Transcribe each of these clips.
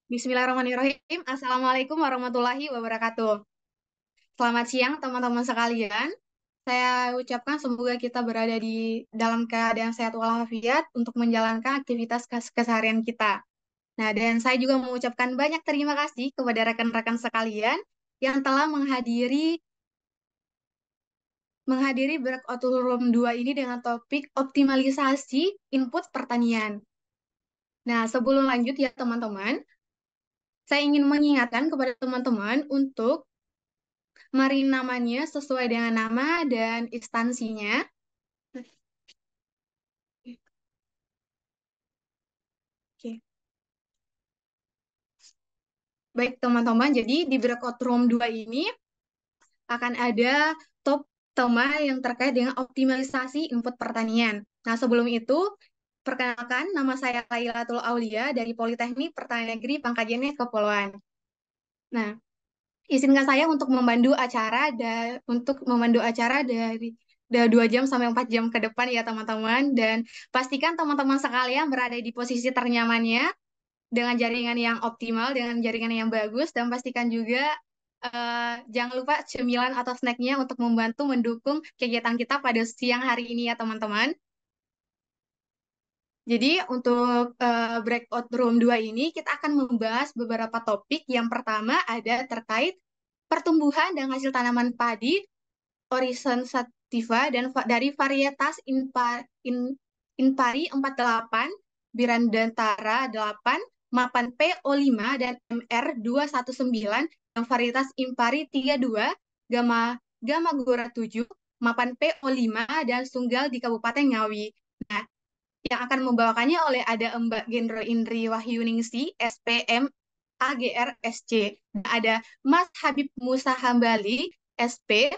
Bismillahirrahmanirrahim. Assalamualaikum warahmatullahi wabarakatuh. Selamat siang teman-teman sekalian. Saya ucapkan semoga kita berada di dalam keadaan sehat walafiat untuk menjalankan aktivitas keseharian kita. Nah, dan saya juga mengucapkan banyak terima kasih kepada rekan-rekan sekalian yang telah menghadiri breakout room 2 ini dengan topik optimalisasi input pertanian. Nah, sebelum lanjut ya teman-teman, saya ingin mengingatkan kepada teman-teman untuk mari namanya sesuai dengan nama dan instansinya. Oke. Baik teman-teman, jadi di breakout room 2 ini akan ada top tema yang terkait dengan optimalisasi input pertanian. Nah, sebelum itu, perkenalkan nama saya Lailatul Aulia dari Politeknik Pertanian Negeri Pangkajene Kepulauan. Nah, izinkan saya untuk memandu acara dari 2 jam sampai 4 jam ke depan ya teman-teman, dan pastikan teman-teman sekalian berada di posisi ternyamannya dengan jaringan yang optimal, dengan jaringan yang bagus, dan pastikan juga jangan lupa cemilan atau snacknya untuk membantu mendukung kegiatan kita pada siang hari ini ya teman-teman. Jadi untuk breakout room 2 ini kita akan membahas beberapa topik. Yang pertama ada terkait pertumbuhan dan hasil tanaman padi Horizon sativa dan dari varietas Inpari 48, Birandantara 8, Mapan PO5 dan MR219, yang varietas Impari 32, Gama Gama Gora 7, Mapan PO5 dan Sunggal di Kabupaten Ngawi. Nah, yang akan membawakannya oleh ada Mbak Gendro Indri Wahyuningsi, SPM AGRSC. Ada Mas Habib Musa Hambali, SP,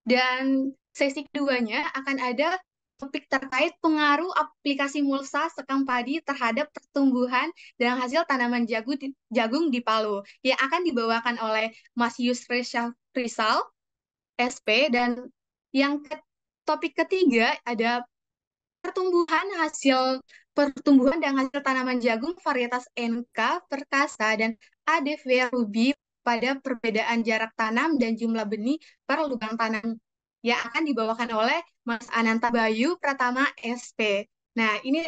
dan sesi keduanya akan ada topik terkait pengaruh aplikasi mulsa sekam padi terhadap pertumbuhan dan hasil tanaman jagung di Palu, yang akan dibawakan oleh Mas Yusri Rizal, SP, dan yang topik ketiga ada pertumbuhan dan hasil tanaman jagung varietas NK Perkasa dan ADV Ruby pada perbedaan jarak tanam dan jumlah benih per lubang tanam, yang akan dibawakan oleh Mas Ananta Bayu Pratama SP. Nah, ini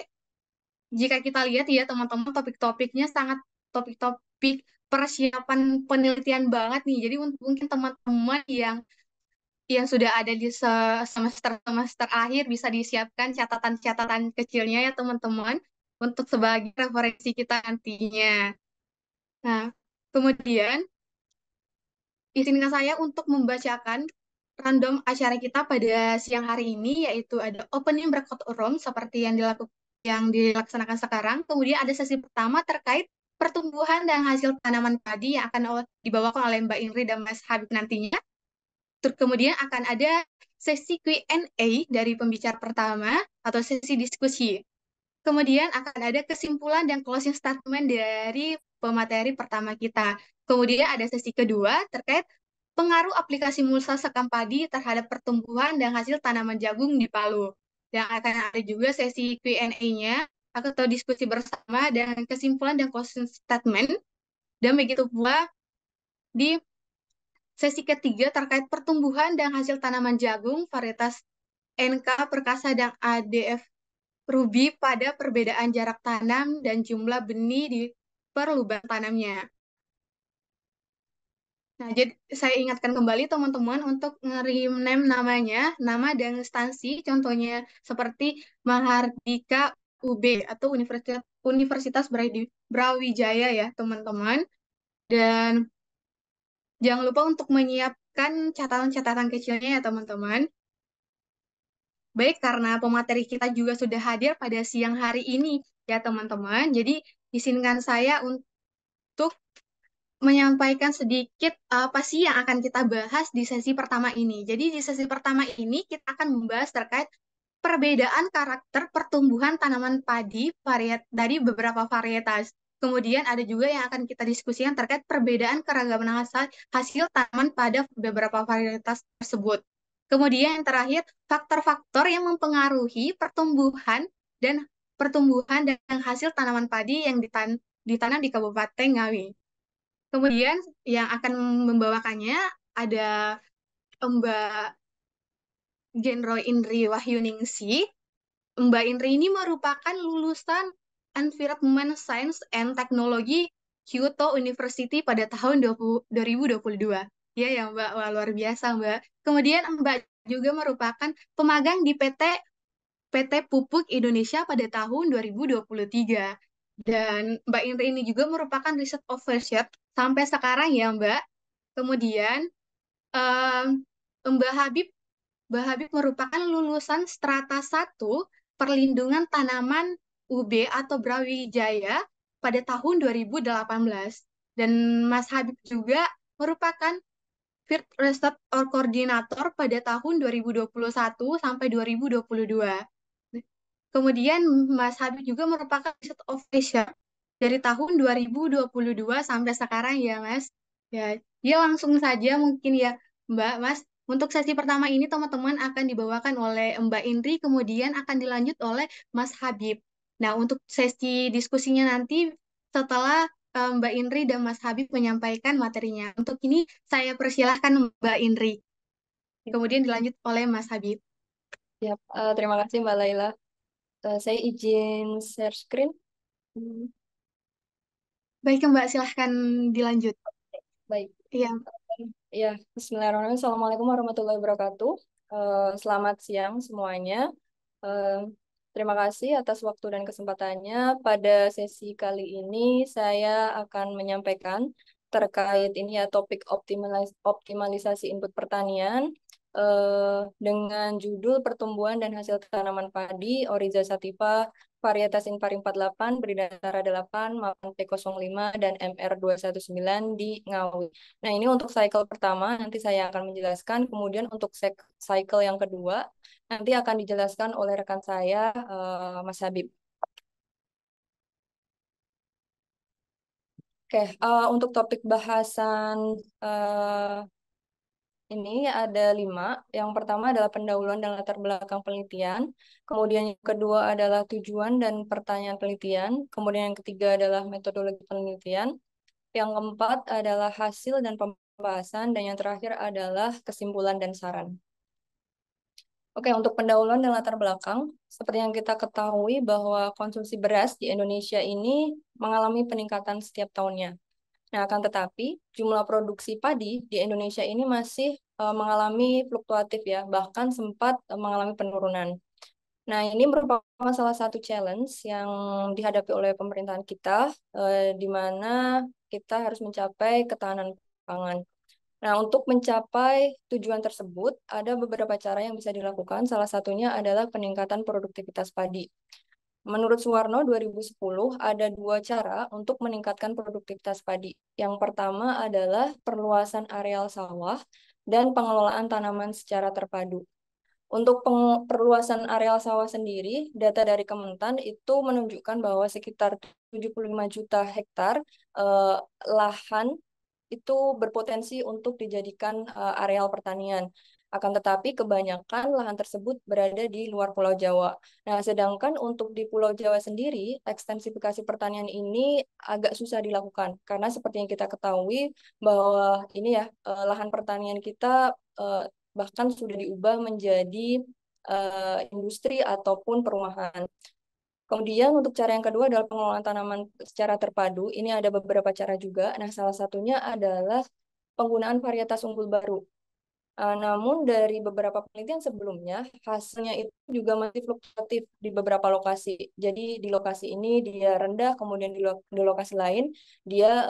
jika kita lihat ya teman-teman, topik-topiknya sangat topik-topik persiapan penelitian banget nih. Jadi mungkin teman-teman yang sudah ada di semester akhir bisa disiapkan catatan-catatan kecilnya ya teman-teman untuk sebagai referensi kita nantinya. Nah, kemudian izinkan saya untuk membacakan random acara kita pada siang hari ini, yaitu ada opening breakout room seperti yang dilaksanakan sekarang. Kemudian ada sesi pertama terkait pertumbuhan dan hasil tanaman padi yang akan dibawakan oleh Mbak Indri dan Mas Habib nantinya. Terus kemudian akan ada sesi Q&A dari pembicara pertama atau sesi diskusi. Kemudian akan ada kesimpulan dan closing statement dari pemateri pertama kita. Kemudian ada sesi kedua terkait pengaruh aplikasi mulsa sekam padi terhadap pertumbuhan dan hasil tanaman jagung di Palu. Dan akan ada juga sesi Q&A-nya atau diskusi bersama dengan kesimpulan dan closing statement. Dan begitu pula di sesi ketiga terkait pertumbuhan dan hasil tanaman jagung varietas NK Perkasa dan ADF Ruby pada perbedaan jarak tanam dan jumlah benih di per lubang tanamnya. Nah, jadi saya ingatkan kembali teman-teman untuk nge-rename namanya, nama dan instansi, contohnya seperti Mahardika UB atau Universitas Brawijaya ya, teman-teman. Dan jangan lupa untuk menyiapkan catatan-catatan kecilnya ya, teman-teman. Baik, karena pemateri kita juga sudah hadir pada siang hari ini ya, teman-teman. Jadi, izinkan saya untuk menyampaikan sedikit apa sih yang akan kita bahas di sesi pertama ini. Jadi di sesi pertama ini kita akan membahas terkait perbedaan karakter pertumbuhan tanaman padi dari beberapa varietas. Kemudian ada juga yang akan kita diskusikan terkait perbedaan keragaman hasil tanaman pada beberapa varietas tersebut. Kemudian yang terakhir, faktor-faktor yang mempengaruhi dan pertumbuhan dan hasil tanaman padi ditanam di Kabupaten Ngawi. Kemudian yang akan membawakannya ada Mbak Genro Indri Wahyuningsi. Mbak Indri ini merupakan lulusan Environment Science and Technology Kyoto University pada tahun 2022. Ya Mbak, wah, luar biasa Mbak. Kemudian Mbak juga merupakan pemagang di PT Pupuk Indonesia pada tahun 2023. Dan Mbak Indri ini juga merupakan Research Officer sampai sekarang ya Mbak. Kemudian em, Mbak Habib Mbak Habib merupakan lulusan strata 1 Perlindungan Tanaman UB atau Brawijaya pada tahun 2018. Dan Mas Habib juga merupakan Field Research Coordinator pada tahun 2021 sampai 2022. Kemudian Mas Habib juga merupakan Research Officer dari tahun 2022 sampai sekarang ya Mas. Ya, dia langsung saja mungkin ya Mbak, Mas. Untuk sesi pertama ini teman-teman akan dibawakan oleh Mbak Indri, kemudian akan dilanjut oleh Mas Habib. Nah, untuk sesi diskusinya nanti setelah Mbak Indri dan Mas Habib menyampaikan materinya. Untuk ini saya persilahkan Mbak Indri, kemudian dilanjut oleh Mas Habib. Ya, terima kasih Mbak Laila. Saya izin share screen. Baik Mbak, silahkan dilanjut. Baik. Iya, Ya, Bismillahirrahmanirrahim. Assalamualaikum warahmatullahi wabarakatuh. Selamat siang semuanya. Eh, Terima kasih atas waktu dan kesempatannya. Pada sesi kali ini saya akan menyampaikan terkait ini ya topik optimalisasi input pertanian dengan judul Pertumbuhan dan Hasil Tanaman Padi Oryza sativa varietas Inpari 48 Bridasara 8 Mapan P05 dan MR219 di Ngawi. Nah, ini untuk cycle pertama nanti saya akan menjelaskan. Kemudian untuk cycle yang kedua nanti akan dijelaskan oleh rekan saya, Mas Habib. Oke, untuk topik bahasan ini ada 5. Yang pertama adalah pendahuluan dan latar belakang penelitian. Kemudian yang kedua adalah tujuan dan pertanyaan penelitian. Kemudian yang ketiga adalah metodologi penelitian. Yang keempat adalah hasil dan pembahasan. Dan yang terakhir adalah kesimpulan dan saran. Oke, untuk pendahuluan dan latar belakang, seperti yang kita ketahui bahwa konsumsi beras di Indonesia ini mengalami peningkatan setiap tahunnya. Nah, akan tetapi jumlah produksi padi di Indonesia ini masih mengalami fluktuatif ya, bahkan sempat mengalami penurunan. Nah, ini merupakan salah satu challenge yang dihadapi oleh pemerintahan kita, di mana kita harus mencapai ketahanan pangan. Nah, untuk mencapai tujuan tersebut, ada beberapa cara yang bisa dilakukan. Salah satunya adalah peningkatan produktivitas padi. Menurut Suwarno 2010, ada 2 cara untuk meningkatkan produktivitas padi. Yang pertama adalah perluasan areal sawah dan pengelolaan tanaman secara terpadu. Untuk perluasan areal sawah sendiri, data dari Kementan itu menunjukkan bahwa sekitar 75 juta hektar eh, lahan itu berpotensi untuk dijadikan areal pertanian. Akan tetapi kebanyakan lahan tersebut berada di luar Pulau Jawa. Nah, sedangkan untuk di Pulau Jawa sendiri, ekstensifikasi pertanian ini agak susah dilakukan karena seperti yang kita ketahui bahwa ini ya lahan pertanian kita bahkan sudah diubah menjadi industri ataupun perumahan. Kemudian untuk cara yang kedua adalah pengelolaan tanaman secara terpadu. Ini ada beberapa cara juga. Nah, salah satunya adalah penggunaan varietas unggul baru. Namun dari beberapa penelitian sebelumnya, hasilnya itu juga masih fluktuatif di beberapa lokasi. Jadi di lokasi ini dia rendah, kemudian di lokasi lain dia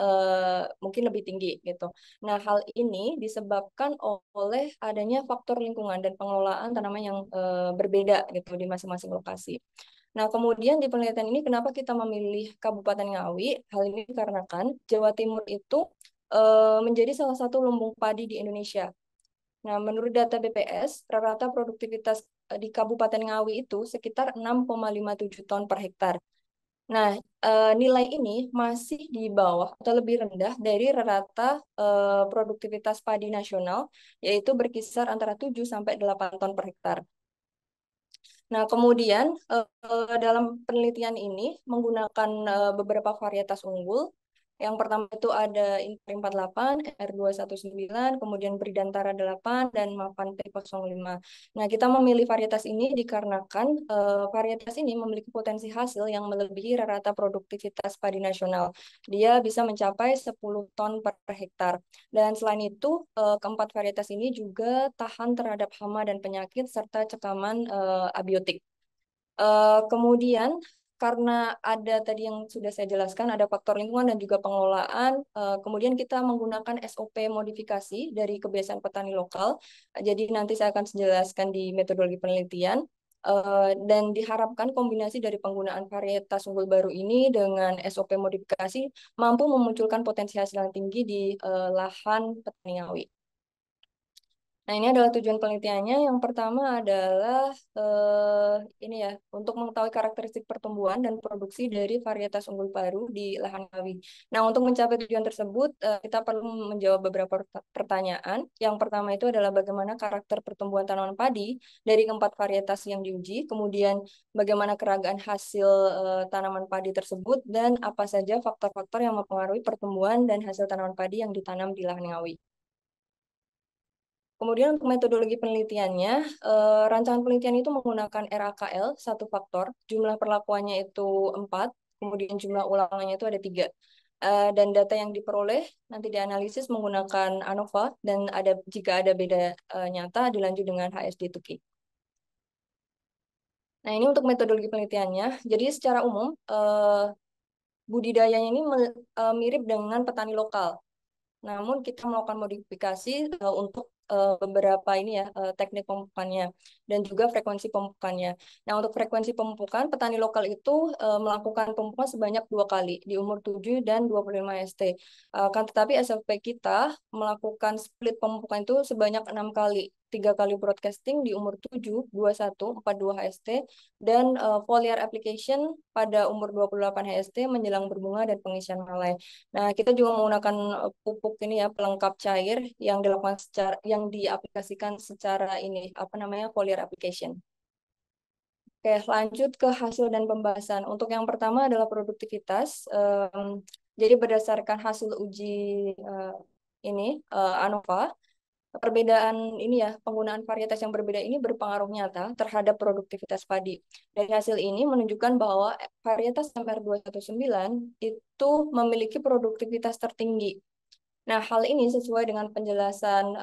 mungkin lebih tinggi gitu. Nah, hal ini disebabkan oleh adanya faktor lingkungan dan pengelolaan tanaman yang berbeda gitu di masing-masing lokasi. Nah, kemudian di penelitian ini kenapa kita memilih Kabupaten Ngawi? Hal ini karena kan Jawa Timur itu menjadi salah satu lumbung padi di Indonesia. Nah, menurut data BPS, rata-rata produktivitas di Kabupaten Ngawi itu sekitar 6,57 ton per hektar. Nah, nilai ini masih di bawah atau lebih rendah dari rata produktivitas padi nasional, yaitu berkisar antara 7 sampai 8 ton per hektar. Nah, kemudian dalam penelitian ini menggunakan beberapa varietas unggul. Yang pertama itu ada Impari 48, R219, kemudian Bridantara 8, dan Mapan P05. Nah, kita memilih varietas ini dikarenakan varietas ini memiliki potensi hasil yang melebihi rata-rata produktivitas padi nasional. Dia bisa mencapai 10 ton per hektar. Dan selain itu, keempat varietas ini juga tahan terhadap hama dan penyakit serta cekaman abiotik. Kemudian karena ada tadi yang sudah saya jelaskan, ada faktor lingkungan dan juga pengelolaan. Kemudian kita menggunakan SOP modifikasi dari kebiasaan petani lokal. Jadi nanti saya akan jelaskan di metodologi penelitian. Dan diharapkan kombinasi dari penggunaan varietas unggul baru ini dengan SOP modifikasi mampu memunculkan potensi hasil yang tinggi di lahan petani ngawi. Nah, ini adalah tujuan penelitiannya. Yang pertama adalah ini ya, untuk mengetahui karakteristik pertumbuhan dan produksi dari varietas unggul baru di lahan kawi. Nah, untuk mencapai tujuan tersebut, kita perlu menjawab beberapa pertanyaan. Yang pertama itu adalah bagaimana karakter pertumbuhan tanaman padi dari keempat varietas yang diuji, kemudian bagaimana keragaman hasil tanaman padi tersebut, dan apa saja faktor-faktor yang mempengaruhi pertumbuhan dan hasil tanaman padi yang ditanam di lahan ngawi. Kemudian untuk metodologi penelitiannya, rancangan penelitian itu menggunakan RAKL, satu faktor, jumlah perlakuannya itu 4, kemudian jumlah ulangannya itu ada 3. Dan data yang diperoleh nanti dianalisis menggunakan ANOVA, dan jika ada beda nyata dilanjut dengan HSD Tuki. Nah, ini untuk metodologi penelitiannya. Jadi secara umum, budidayanya ini mirip dengan petani lokal. Namun kita melakukan modifikasi untuk beberapa ini ya teknik pemupukannya dan juga frekuensi pemupukannya. Nah, untuk frekuensi pemupukan petani lokal itu melakukan pemupukan sebanyak 2 kali di umur 7 dan 25 ST. Kan tetapi SLP kita melakukan split pemupukan itu sebanyak 6 kali. 3 kali broadcasting di umur 7, 21, 42 HST, dan foliar application pada umur 28 HST menjelang berbunga dan pengisian malai. Nah, kita juga menggunakan pupuk ini ya pelengkap cair yang dilakukan yang diaplikasikan secara ini apa namanya foliar application. Oke, lanjut ke hasil dan pembahasan. Untuk yang pertama adalah produktivitas. Jadi berdasarkan hasil uji ini ANOVA, perbedaan ini ya, penggunaan varietas yang berbeda ini berpengaruh nyata terhadap produktivitas padi. Dari hasil ini menunjukkan bahwa varietas MR219 itu memiliki produktivitas tertinggi. Nah, hal ini sesuai dengan penjelasan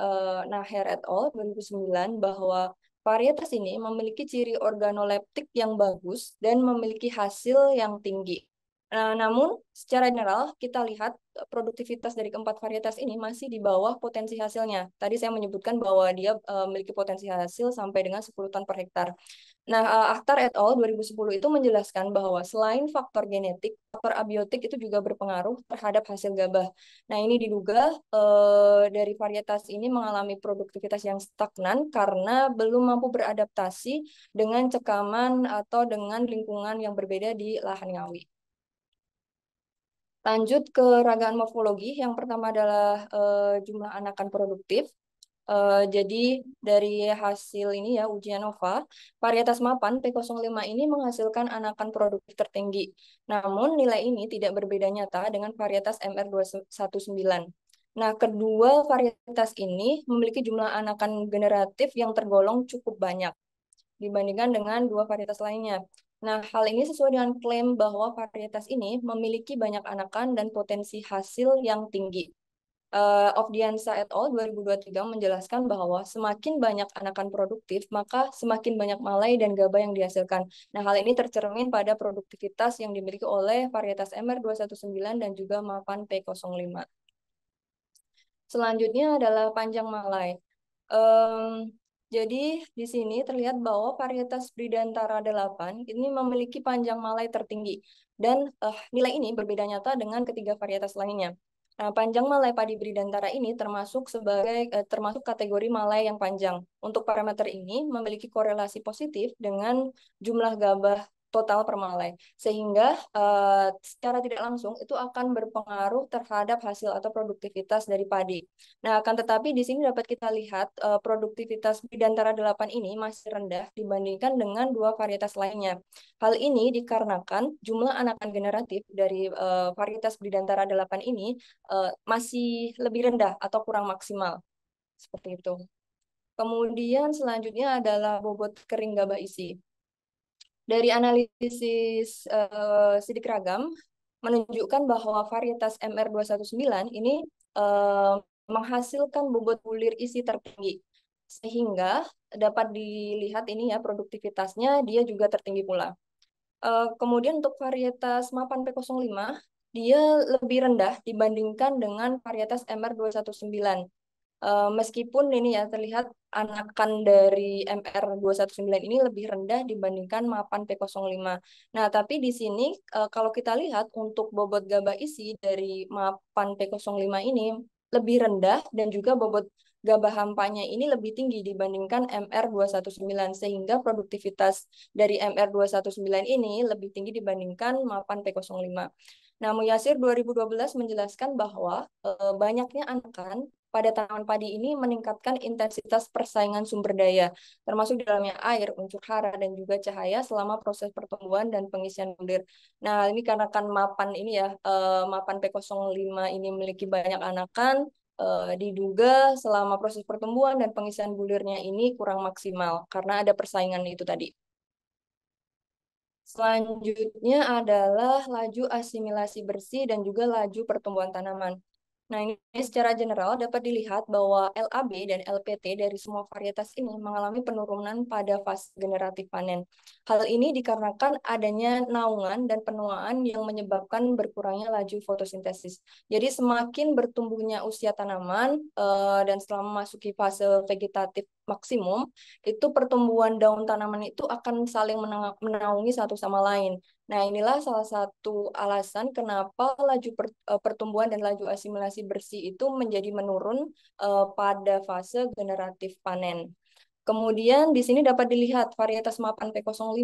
Naher et al. 2009 bahwa varietas ini memiliki ciri organoleptik yang bagus dan memiliki hasil yang tinggi. Namun, secara general, kita lihat produktivitas dari keempat varietas ini masih di bawah potensi hasilnya. Tadi saya menyebutkan bahwa dia memiliki potensi hasil sampai dengan 10 ton per hektar. Nah, Akhtar et al. 2010 itu menjelaskan bahwa selain faktor genetik, faktor abiotik itu juga berpengaruh terhadap hasil gabah. Nah, ini diduga dari varietas ini mengalami produktivitas yang stagnan karena belum mampu beradaptasi dengan cekaman atau dengan lingkungan yang berbeda di lahan ngawi. Lanjut ke ragaan morfologi. Yang pertama adalah jumlah anakan produktif. Jadi dari hasil ini ya ujian NOVA, varietas mapan P05 ini menghasilkan anakan produktif tertinggi. Namun nilai ini tidak berbeda nyata dengan varietas MR219. Nah, kedua varietas ini memiliki jumlah anakan generatif yang tergolong cukup banyak dibandingkan dengan dua varietas lainnya. Nah, hal ini sesuai dengan klaim bahwa varietas ini memiliki banyak anakan dan potensi hasil yang tinggi. Ofdiansa et al. 2023 menjelaskan bahwa semakin banyak anakan produktif, maka semakin banyak malai dan gabah yang dihasilkan. Nah, hal ini tercermin pada produktivitas yang dimiliki oleh varietas MR219 dan juga Mapan P05. Selanjutnya adalah panjang malai. Jadi di sini terlihat bahwa varietas Bridantara 8 ini memiliki panjang malai tertinggi dan nilai ini berbeda nyata dengan ketiga varietas lainnya. Nah, panjang malai padi Bridantara ini termasuk kategori malai yang panjang. Untuk parameter ini memiliki korelasi positif dengan jumlah gabah total permalai. Sehingga secara tidak langsung itu akan berpengaruh terhadap hasil atau produktivitas dari padi. Nah, akan tetapi di sini dapat kita lihat produktivitas Bidantara 8 ini masih rendah dibandingkan dengan dua varietas lainnya. Hal ini dikarenakan jumlah anakan generatif dari varietas Bidantara 8 ini masih lebih rendah atau kurang maksimal. Seperti itu. Kemudian selanjutnya adalah bobot kering gabah isi. Dari analisis sidik ragam menunjukkan bahwa varietas MR219 ini menghasilkan bobot bulir isi tertinggi. Sehingga dapat dilihat ini ya produktivitasnya dia juga tertinggi pula. Kemudian untuk varietas Mapan P05 dia lebih rendah dibandingkan dengan varietas MR219. Meskipun ini ya terlihat anakan dari MR219 ini lebih rendah dibandingkan Mapan P05. Nah, tapi di sini kalau kita lihat untuk bobot gabah isi dari Mapan P05 ini lebih rendah dan juga bobot gabah hampanya ini lebih tinggi dibandingkan MR219 sehingga produktivitas dari MR219 ini lebih tinggi dibandingkan Mapan P05. Nah, Muyasir 2012 menjelaskan bahwa banyaknya anakan pada tanaman padi ini meningkatkan intensitas persaingan sumber daya, termasuk di dalamnya air, unsur hara, dan juga cahaya selama proses pertumbuhan dan pengisian bulir. Nah, ini karena kan mapan ini ya, mapan P05 ini memiliki banyak anakan, diduga selama proses pertumbuhan dan pengisian bulirnya ini kurang maksimal, karena ada persaingan itu tadi. Selanjutnya adalah laju asimilasi bersih dan juga laju pertumbuhan tanaman. Nah, ini secara general dapat dilihat bahwa LAB dan LPT dari semua varietas ini mengalami penurunan pada fase generatif panen. Hal ini dikarenakan adanya naungan dan penuaan yang menyebabkan berkurangnya laju fotosintesis. Jadi semakin bertumbuhnya usia tanaman dan setelah memasuki fase vegetatif maksimum, itu pertumbuhan daun tanaman itu akan saling menaungi satu sama lain. Nah, inilah salah satu alasan kenapa laju pertumbuhan dan laju asimilasi bersih itu menjadi menurun pada fase generatif panen. Kemudian di sini dapat dilihat varietas Mapan P05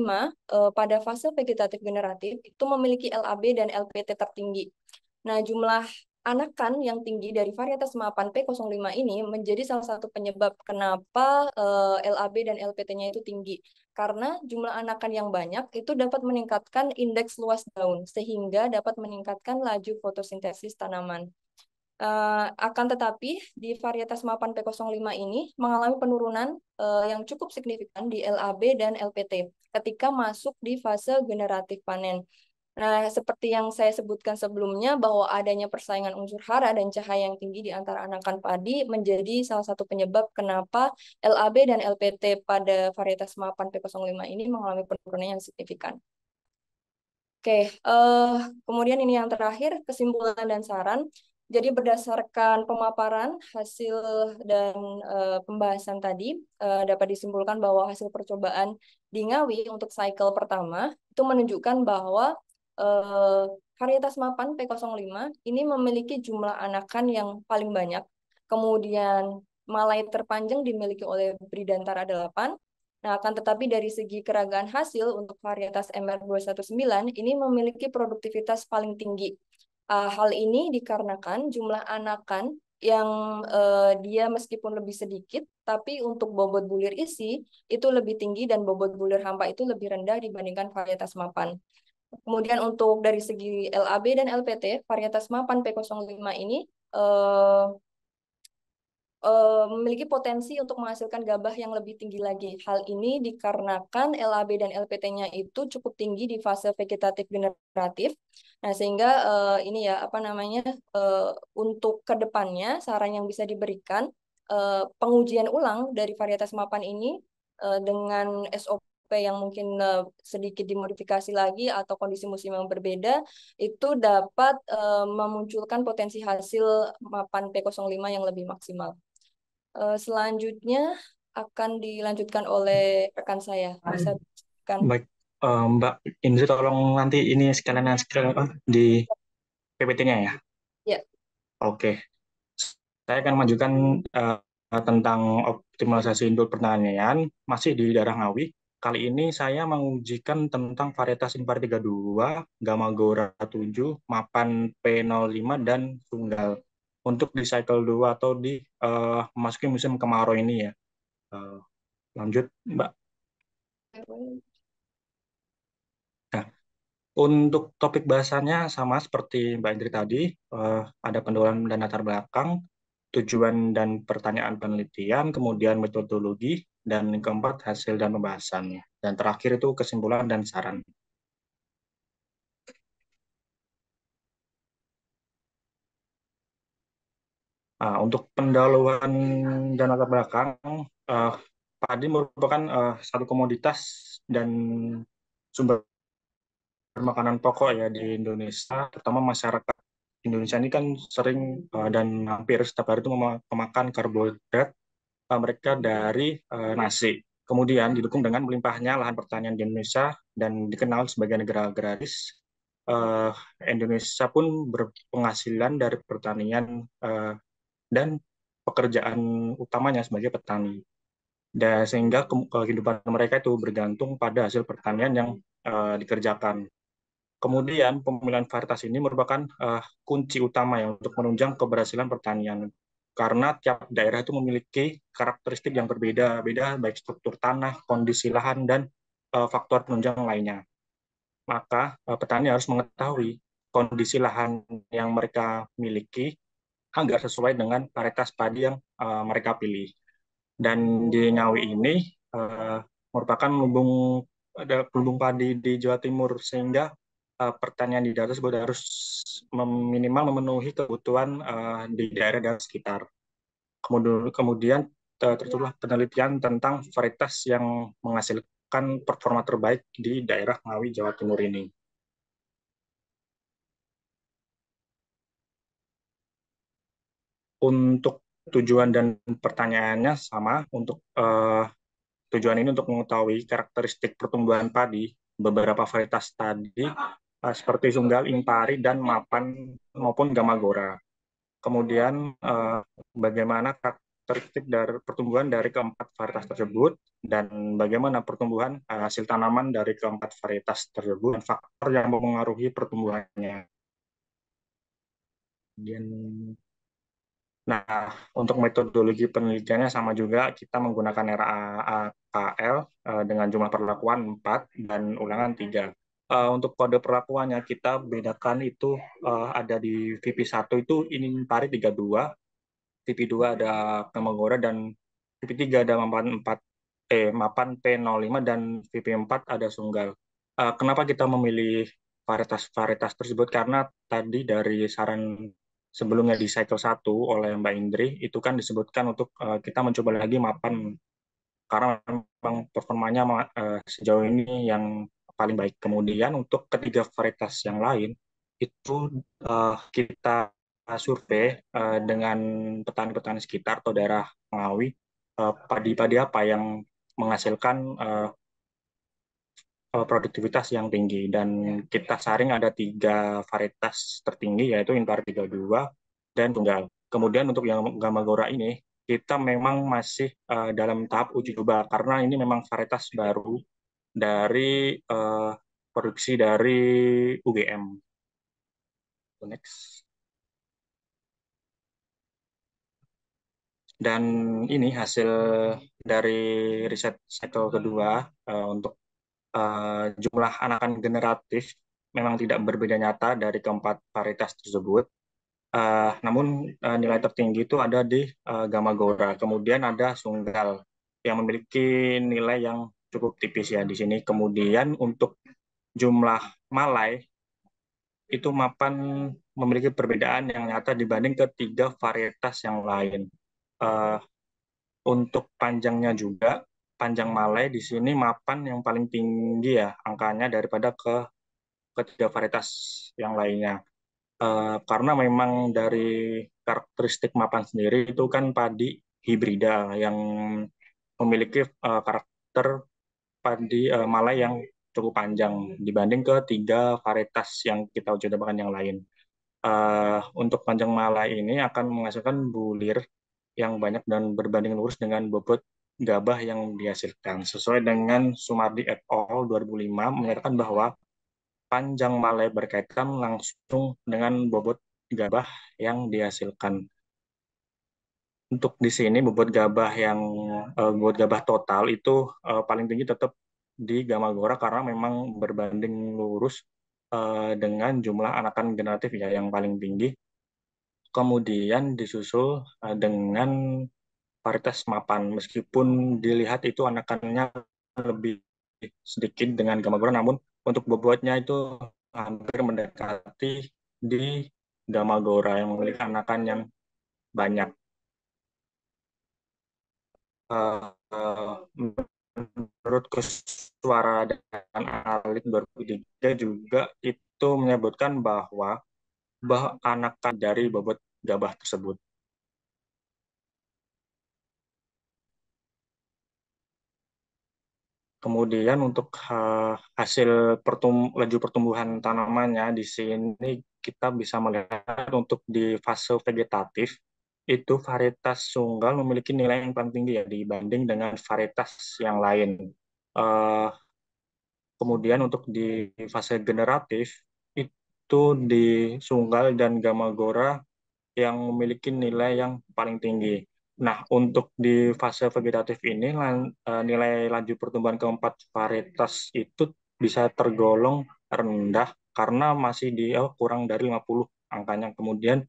pada fase vegetatif generatif itu memiliki LAB dan LPT tertinggi. Nah, jumlah anakan yang tinggi dari varietas Mapan P05 ini menjadi salah satu penyebab kenapa LAB dan LPT-nya itu tinggi. Karena jumlah anakan yang banyak itu dapat meningkatkan indeks luas daun, sehingga dapat meningkatkan laju fotosintesis tanaman. Akan tetapi di varietas Mapan P05 ini mengalami penurunan yang cukup signifikan di LAB dan LPT ketika masuk di fase generatif panen. Nah, seperti yang saya sebutkan sebelumnya bahwa adanya persaingan unsur hara dan cahaya yang tinggi di antara anakan padi menjadi salah satu penyebab kenapa LAB dan LPT pada varietas Mapan P05 ini mengalami penurunan yang signifikan. Oke, kemudian ini yang terakhir, kesimpulan dan saran. Jadi berdasarkan pemaparan, hasil, dan pembahasan tadi, dapat disimpulkan bahwa hasil percobaan di Ngawi untuk cycle pertama itu menunjukkan bahwa varietas Mapan P05 ini memiliki jumlah anakan yang paling banyak. Kemudian malai terpanjang dimiliki oleh Bridantara 8. Nah, akan tetapi dari segi keragaman hasil untuk varietas MR219 ini memiliki produktivitas paling tinggi. Hal ini dikarenakan jumlah anakan yang dia meskipun lebih sedikit, tapi untuk bobot bulir isi itu lebih tinggi dan bobot bulir hampa itu lebih rendah dibandingkan varietas mapan. Kemudian untuk dari segi LAB dan LPT, varietas mapan P05 ini memiliki potensi untuk menghasilkan gabah yang lebih tinggi lagi. Hal ini dikarenakan LAB dan LPT-nya itu cukup tinggi di fase vegetatif generatif. Nah, sehingga ini ya apa namanya untuk kedepannya saran yang bisa diberikan pengujian ulang dari varietas mapan ini dengan SOP yang mungkin sedikit dimodifikasi lagi atau kondisi musim yang berbeda itu dapat memunculkan potensi hasil mapan P05 yang lebih maksimal. Selanjutnya akan dilanjutkan oleh rekan saya. Bisa kan? Baik, Mbak Indri tolong nanti ini sekalian di PPT-nya ya. Ya. Oke, saya akan mengajukan tentang optimalisasi induk pertanian masih di daerah Ngawi. kali ini saya mengujikan tentang varietas impari 32, Gamagora 7, Mapan P05, dan Tunggal. Untuk di cycle 2 atau di memasuki musim kemarau ini ya. Eh, lanjut, Mbak. Nah, untuk topik bahasannya sama seperti Mbak Indri tadi, ada pendahuluan dan latar belakang, tujuan dan pertanyaan penelitian, kemudian metodologi, dan yang keempat hasil dan pembahasannya. Dan terakhir itu kesimpulan dan saran. Nah, untuk pendahuluan dan latar belakang, eh, padi merupakan satu komoditas dan sumber makanan pokok ya di Indonesia, terutama masyarakat Indonesia ini kan sering dan hampir setiap hari itu memakan karbohidrat mereka dari nasi. Kemudian didukung dengan melimpahnya lahan pertanian di Indonesia dan dikenal sebagai negara agraris. eh, Indonesia pun berpenghasilan dari pertanian dan pekerjaan utamanya sebagai petani. Dan sehingga kehidupan mereka itu bergantung pada hasil pertanian yang dikerjakan. Kemudian pemilihan varietas ini merupakan kunci utama ya untuk menunjang keberhasilan pertanian. Karena tiap daerah itu memiliki karakteristik yang berbeda-beda, baik struktur tanah, kondisi lahan, dan faktor penunjang lainnya. Maka petani harus mengetahui kondisi lahan yang mereka miliki agar sesuai dengan varietas padi yang mereka pilih. Dan di Ngawi ini uh, merupakan lumbung padi di Jawa Timur, sehingga pertanian di daerah tersebut harus minimal memenuhi kebutuhan di daerah dan sekitar. Kemudian tertulah penelitian tentang varietas yang menghasilkan performa terbaik di daerah Ngawi, Jawa Timur ini. Untuk tujuan dan pertanyaannya sama. Untuk tujuan ini untuk mengetahui karakteristik pertumbuhan padi beberapa varietas tadi seperti Sunggal, Impari, dan Mapan maupun Gamagora. Kemudian bagaimana karakteristik dari pertumbuhan dari keempat varietas tersebut dan bagaimana pertumbuhan hasil tanaman dari keempat varietas tersebut dan faktor yang mempengaruhi pertumbuhannya. Kemudian Nah, untuk metodologi penelitiannya sama juga, kita menggunakan RAAKL dengan jumlah perlakuan 4 dan ulangan 3. Untuk kode perlakuannya kita bedakan itu ada di VP1 itu ini pari 32, VP2 ada Gamagora, dan VP3 ada Mapan P05, dan VP4 ada Sunggal. Kenapa kita memilih varietas-varietas tersebut? Karena tadi dari saran sebelumnya di cycle 1 oleh Mbak Indri, itu kan disebutkan untuk kita mencoba lagi Mapan, karena memang performanya sejauh ini yang paling baik. Kemudian untuk ketiga varietas yang lain, itu kita survei dengan petani-petani sekitar atau daerah Ngawi, padi-padi apa yang menghasilkan produktivitas yang tinggi, dan kita saring ada 3 varietas tertinggi yaitu Impari 32 dan Tunggal. Kemudian untuk yang Gamagora ini kita memang masih dalam tahap uji coba karena ini memang varietas baru dari produksi dari UGM. Next. Dan ini hasil dari riset cycle kedua untuk jumlah anakan generatif memang tidak berbeda nyata dari keempat varietas tersebut. Namun nilai tertinggi itu ada di Gamagora. Kemudian ada Sunggal yang memiliki nilai yang cukup tipis ya di sini. Kemudian untuk jumlah Malai itu Mapan memiliki perbedaan yang nyata dibanding ketiga varietas yang lain. Uh, untuk panjangnya juga, panjang Malai di sini Mapan yang paling tinggi ya angkanya daripada ketiga varietas yang lainnya. Karena memang dari karakteristik Mapan sendiri itu kan padi hibrida yang memiliki karakter padi Malai yang cukup panjang dibanding ketiga varietas yang kita uji cobakan yang lain. Untuk panjang Malai ini akan menghasilkan bulir yang banyak dan berbanding lurus dengan bobot gabah yang dihasilkan. Sesuai dengan Sumardi et al. 2005 menyatakan bahwa panjang malai berkaitan langsung dengan bobot gabah yang dihasilkan. Untuk di sini bobot gabah total itu paling tinggi tetap di Gamagora karena memang berbanding lurus dengan jumlah anakan generatif ya yang paling tinggi. Kemudian disusul dengan varietas mapan. Meskipun dilihat itu anakannya lebih sedikit dengan Gamagora, namun untuk bobotnya itu hampir mendekati di Gamagora yang memiliki anakan yang banyak. Menurut Kuswara dan Alit 2003 juga itu menyebutkan bahwa anakan dari bobot gabah tersebut. Kemudian untuk hasil laju pertumbuhan tanamannya di sini kita bisa melihat untuk di fase vegetatif itu varietas tunggal memiliki nilai yang paling tinggi ya dibanding dengan varietas yang lain. Uh, Kemudian untuk di fase generatif itu di Sunggal dan Gamagora yang memiliki nilai yang paling tinggi. Nah, untuk di fase vegetatif ini nilai laju pertumbuhan keempat varietas itu bisa tergolong rendah karena masih di kurang dari 50 angkanya. Kemudian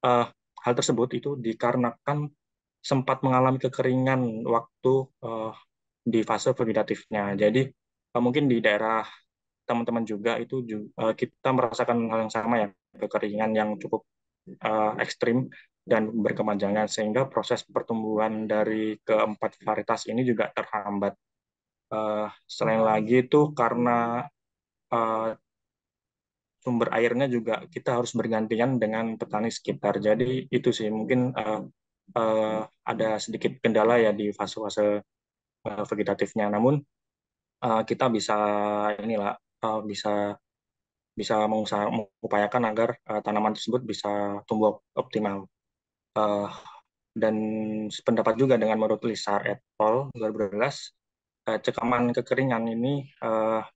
uh, hal tersebut itu dikarenakan sempat mengalami kekeringan waktu uh, di fase vegetatifnya. Jadi mungkin di daerah teman-teman juga itu kita merasakan hal yang sama ya, kekeringan yang cukup ekstrim dan berkepanjangan sehingga proses pertumbuhan dari keempat varietas ini juga terhambat. Selain lagi itu karena uh, sumber airnya juga kita harus bergantian dengan petani sekitar. Jadi itu sih mungkin ada sedikit kendala ya di fase-fase vegetatifnya. Namun kita bisa inilah bisa bisa mengupayakan agar tanaman tersebut bisa tumbuh optimal. Uh, dan sependapat juga dengan menurut Lisar et al. 2012, cekaman kekeringan ini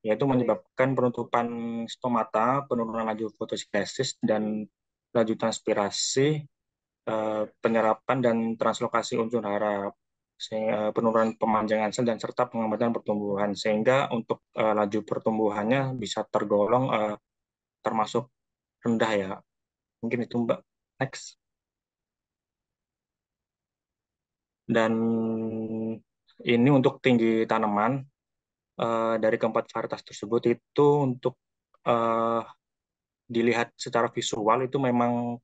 yaitu menyebabkan penutupan stomata, penurunan laju fotosintesis, dan laju transpirasi, penyerapan dan translokasi unsur hara, penurunan pemanjangan sel, dan serta pengamatan pertumbuhan. Sehingga untuk laju pertumbuhannya bisa tergolong termasuk rendah ya. Mungkin itu Mbak. Next. Dan ini untuk tinggi tanaman dari keempat varietas tersebut itu untuk uh, dilihat secara visual itu memang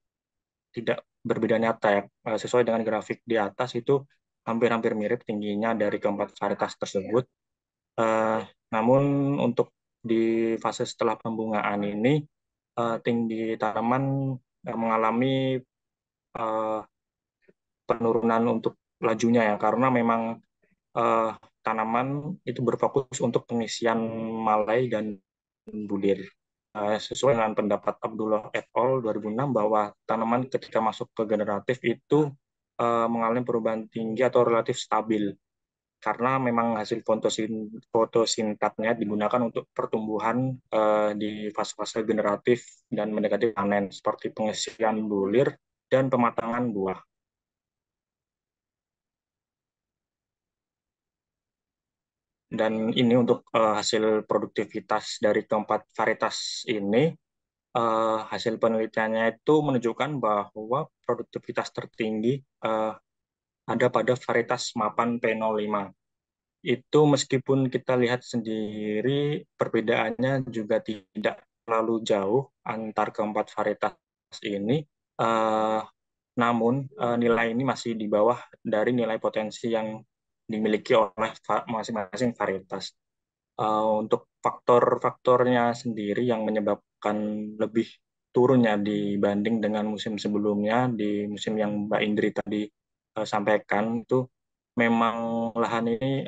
tidak berbeda nyata ya. Sesuai dengan grafik di atas itu hampir-hampir mirip tingginya dari keempat varietas tersebut. Uh, Namun untuk di fase setelah pembungaan ini tinggi tanaman mengalami uh, penurunan untuk lajunya ya karena memang uh, tanaman itu berfokus untuk pengisian malai dan bulir. Sesuai dengan pendapat Abdullah et al. 2006 bahwa tanaman ketika masuk ke generatif itu mengalami perubahan tinggi atau relatif stabil karena memang hasil fotosintatnya digunakan untuk pertumbuhan di fase-fase generatif dan mendekati panen seperti pengisian bulir dan pematangan buah. Dan ini untuk hasil produktivitas dari keempat varietas ini, hasil penelitiannya itu menunjukkan bahwa produktivitas tertinggi ada pada varietas mapan P05. Itu meskipun kita lihat sendiri perbedaannya juga tidak terlalu jauh antar keempat varietas ini, uh, namun nilai ini masih di bawah dari nilai potensi yang dimiliki oleh masing-masing varietas. Untuk faktor-faktornya sendiri yang menyebabkan lebih turunnya dibanding dengan musim sebelumnya, di musim yang Mbak Indri tadi sampaikan, itu memang lahan ini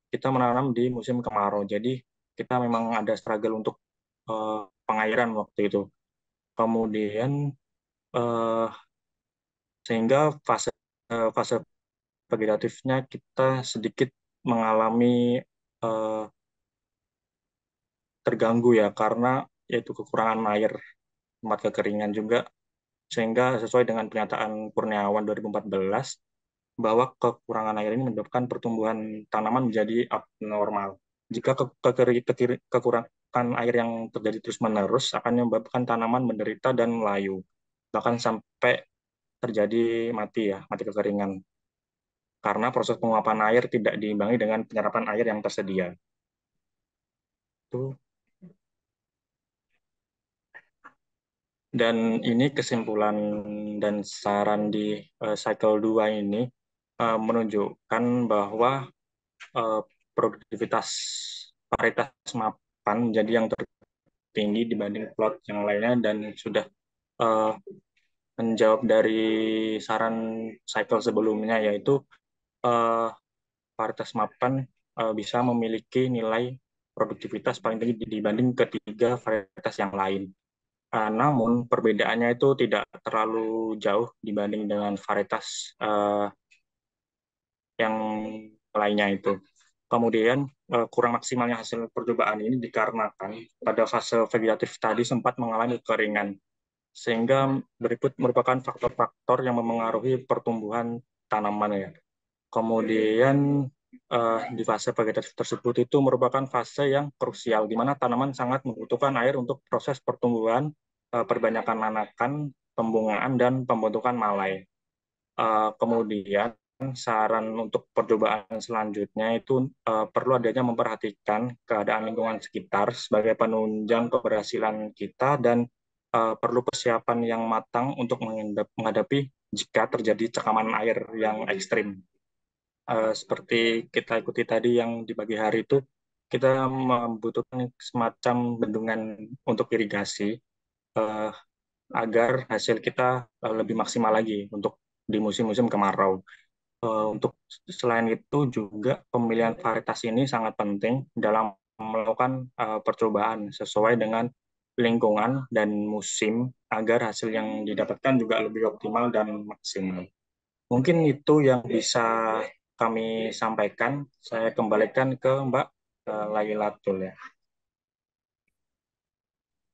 kita menanam di musim kemarau. Jadi kita memang ada struggle untuk pengairan waktu itu. Kemudian sehingga fase vegetatifnya kita sedikit mengalami eh, terganggu ya, karena yaitu kekurangan air, tempat kekeringan juga, sehingga sesuai dengan pernyataan Kurniawan 2014 bahwa kekurangan air ini menyebabkan pertumbuhan tanaman menjadi abnormal. Jika kekurangan air yang terjadi terus-menerus akan menyebabkan tanaman menderita dan layu, bahkan sampai terjadi mati kekeringan, karena proses penguapan air tidak diimbangi dengan penyerapan air yang tersedia. Itu. Dan ini kesimpulan dan saran di cycle 2 ini menunjukkan bahwa eh, produktivitas varietas mapan menjadi yang tertinggi dibanding plot yang lainnya, dan sudah eh, menjawab dari saran cycle sebelumnya, yaitu eh, varietas mapan bisa memiliki nilai produktivitas paling tinggi dibanding ketiga varietas yang lain. Namun perbedaannya itu tidak terlalu jauh dibanding dengan varietas yang lainnya itu. Kemudian kurang maksimalnya hasil percobaan ini dikarenakan pada fase vegetatif tadi sempat mengalami kekeringan, sehingga berikut merupakan faktor-faktor yang memengaruhi pertumbuhan tanaman ya. Kemudian di fase vegetatif tersebut itu merupakan fase yang krusial, di mana tanaman sangat membutuhkan air untuk proses pertumbuhan, perbanyakan anakan, pembungaan, dan pembentukan malai. Kemudian saran untuk percobaan selanjutnya itu perlu adanya memperhatikan keadaan lingkungan sekitar sebagai penunjang keberhasilan kita, dan perlu persiapan yang matang untuk menghadapi jika terjadi tekanan air yang ekstrim. Seperti kita ikuti tadi yang di pagi hari itu, kita membutuhkan semacam bendungan untuk irigasi uh, agar hasil kita lebih maksimal lagi untuk di musim-musim kemarau. Untuk selain itu juga pemilihan varietas ini sangat penting dalam melakukan percobaan sesuai dengan lingkungan dan musim agar hasil yang didapatkan juga lebih optimal dan maksimal. Mungkin itu yang bisa kami sampaikan. Saya kembalikan ke Mbak Lailatul ya.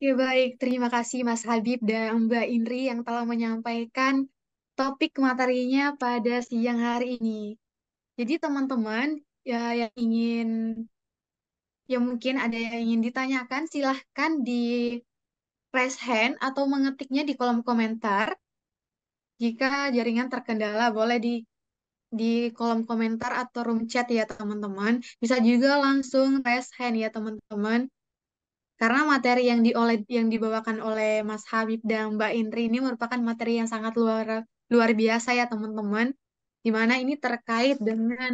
Ya baik, terima kasih Mas Habib dan Mbak Indri yang telah menyampaikan topik materinya pada siang hari ini. Jadi teman-teman ya yang ingin ya mungkin ada yang ingin ditanyakan, silahkan di raise hand atau mengetiknya di kolom komentar. Jika jaringan terkendala, boleh di kolom komentar atau room chat ya teman-teman. Bisa juga langsung raise hand ya teman-teman. Karena materi yang dibawakan oleh Mas Habib dan Mbak Indri ini merupakan materi yang sangat luar luar biasa ya teman-teman. Di mana ini terkait dengan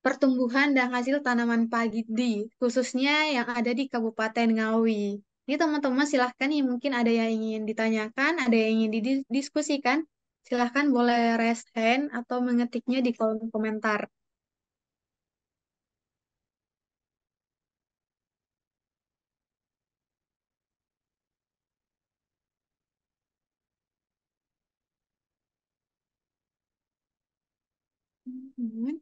pertumbuhan dan hasil tanaman padi, khususnya yang ada di Kabupaten Ngawi. Ini teman-teman silahkan nih, mungkin ada yang ingin ditanyakan, ada yang ingin didiskusikan, silahkan boleh raise hand atau mengetiknya di kolom komentar. Hmm.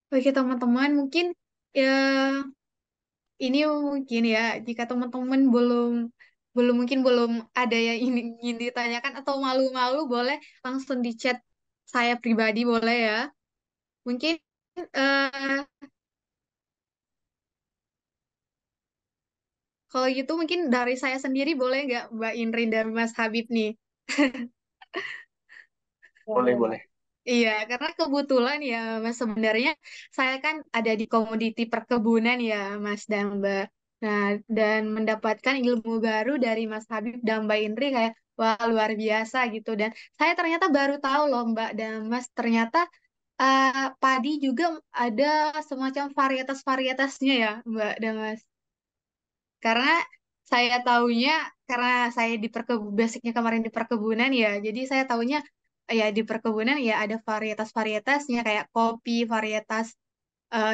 Oke teman-teman, mungkin ya ini mungkin ya, jika teman-teman belum belum mungkin belum ada yang ingin ditanyakan atau malu-malu, boleh langsung di chat saya pribadi boleh ya. Mungkin eh, kalau gitu mungkin dari saya sendiri boleh nggak Mbak Indri dan Mas Habib nih? Boleh, boleh. Iya, karena kebetulan ya Mas, sebenarnya saya kan ada di komoditi perkebunan ya Mas dan Mbak. Nah, dan mendapatkan ilmu baru dari Mas Habib dan Mbak Indri kayak wah luar biasa gitu. Dan saya ternyata baru tahu loh Mbak dan Mas, ternyata padi juga ada semacam varietas-varietasnya ya Mbak dan Mas. Karena saya taunya, karena saya di basicnya kemarin di perkebunan ya, jadi saya taunya ya di perkebunan ya ada varietas-varietasnya kayak kopi, varietas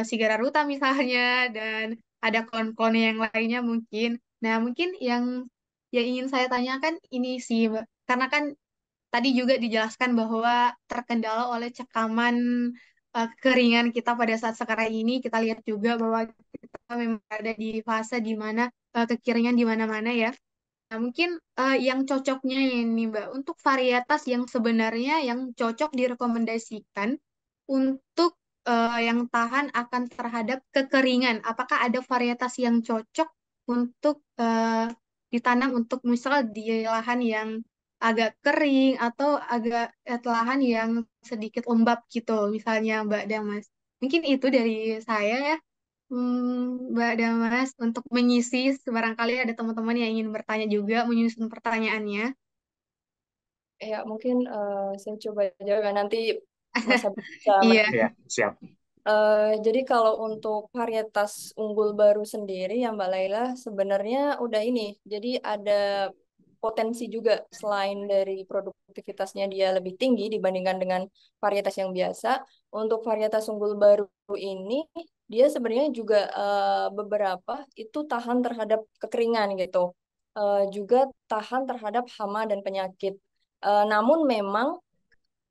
Sigara Ruta misalnya, dan ada klon-klon yang lainnya mungkin. Nah, mungkin yang ingin saya tanyakan ini sih, Mbak. Karena kan tadi juga dijelaskan bahwa terkendala oleh cekaman kekeringan kita pada saat sekarang ini. Kita lihat juga bahwa kita memang ada di fase di mana kekeringan di mana-mana ya. Nah, mungkin yang cocoknya ini, Mbak, untuk varietas yang sebenarnya yang cocok direkomendasikan untuk yang tahan akan terhadap kekeringan. Apakah ada varietas yang cocok untuk ditanam untuk misal di lahan yang agak kering atau agak lahan yang sedikit lembab gitu, misalnya Mbak Damas. Mungkin itu dari saya ya. Mbak Damas, untuk mengisi, barangkali ada teman-teman yang ingin bertanya juga, menyusun pertanyaannya. Ya, mungkin saya coba aja nanti Mas Habib bisa Iya. Ya, siap. Jadi kalau untuk varietas unggul baru sendiri ya Mbak Laila sebenarnya udah ini. Jadi ada potensi juga selain dari produktivitasnya dia lebih tinggi dibandingkan dengan varietas yang biasa. Untuk varietas unggul baru ini dia sebenarnya juga beberapa itu tahan terhadap kekeringan gitu. Juga tahan terhadap hama dan penyakit. Namun memang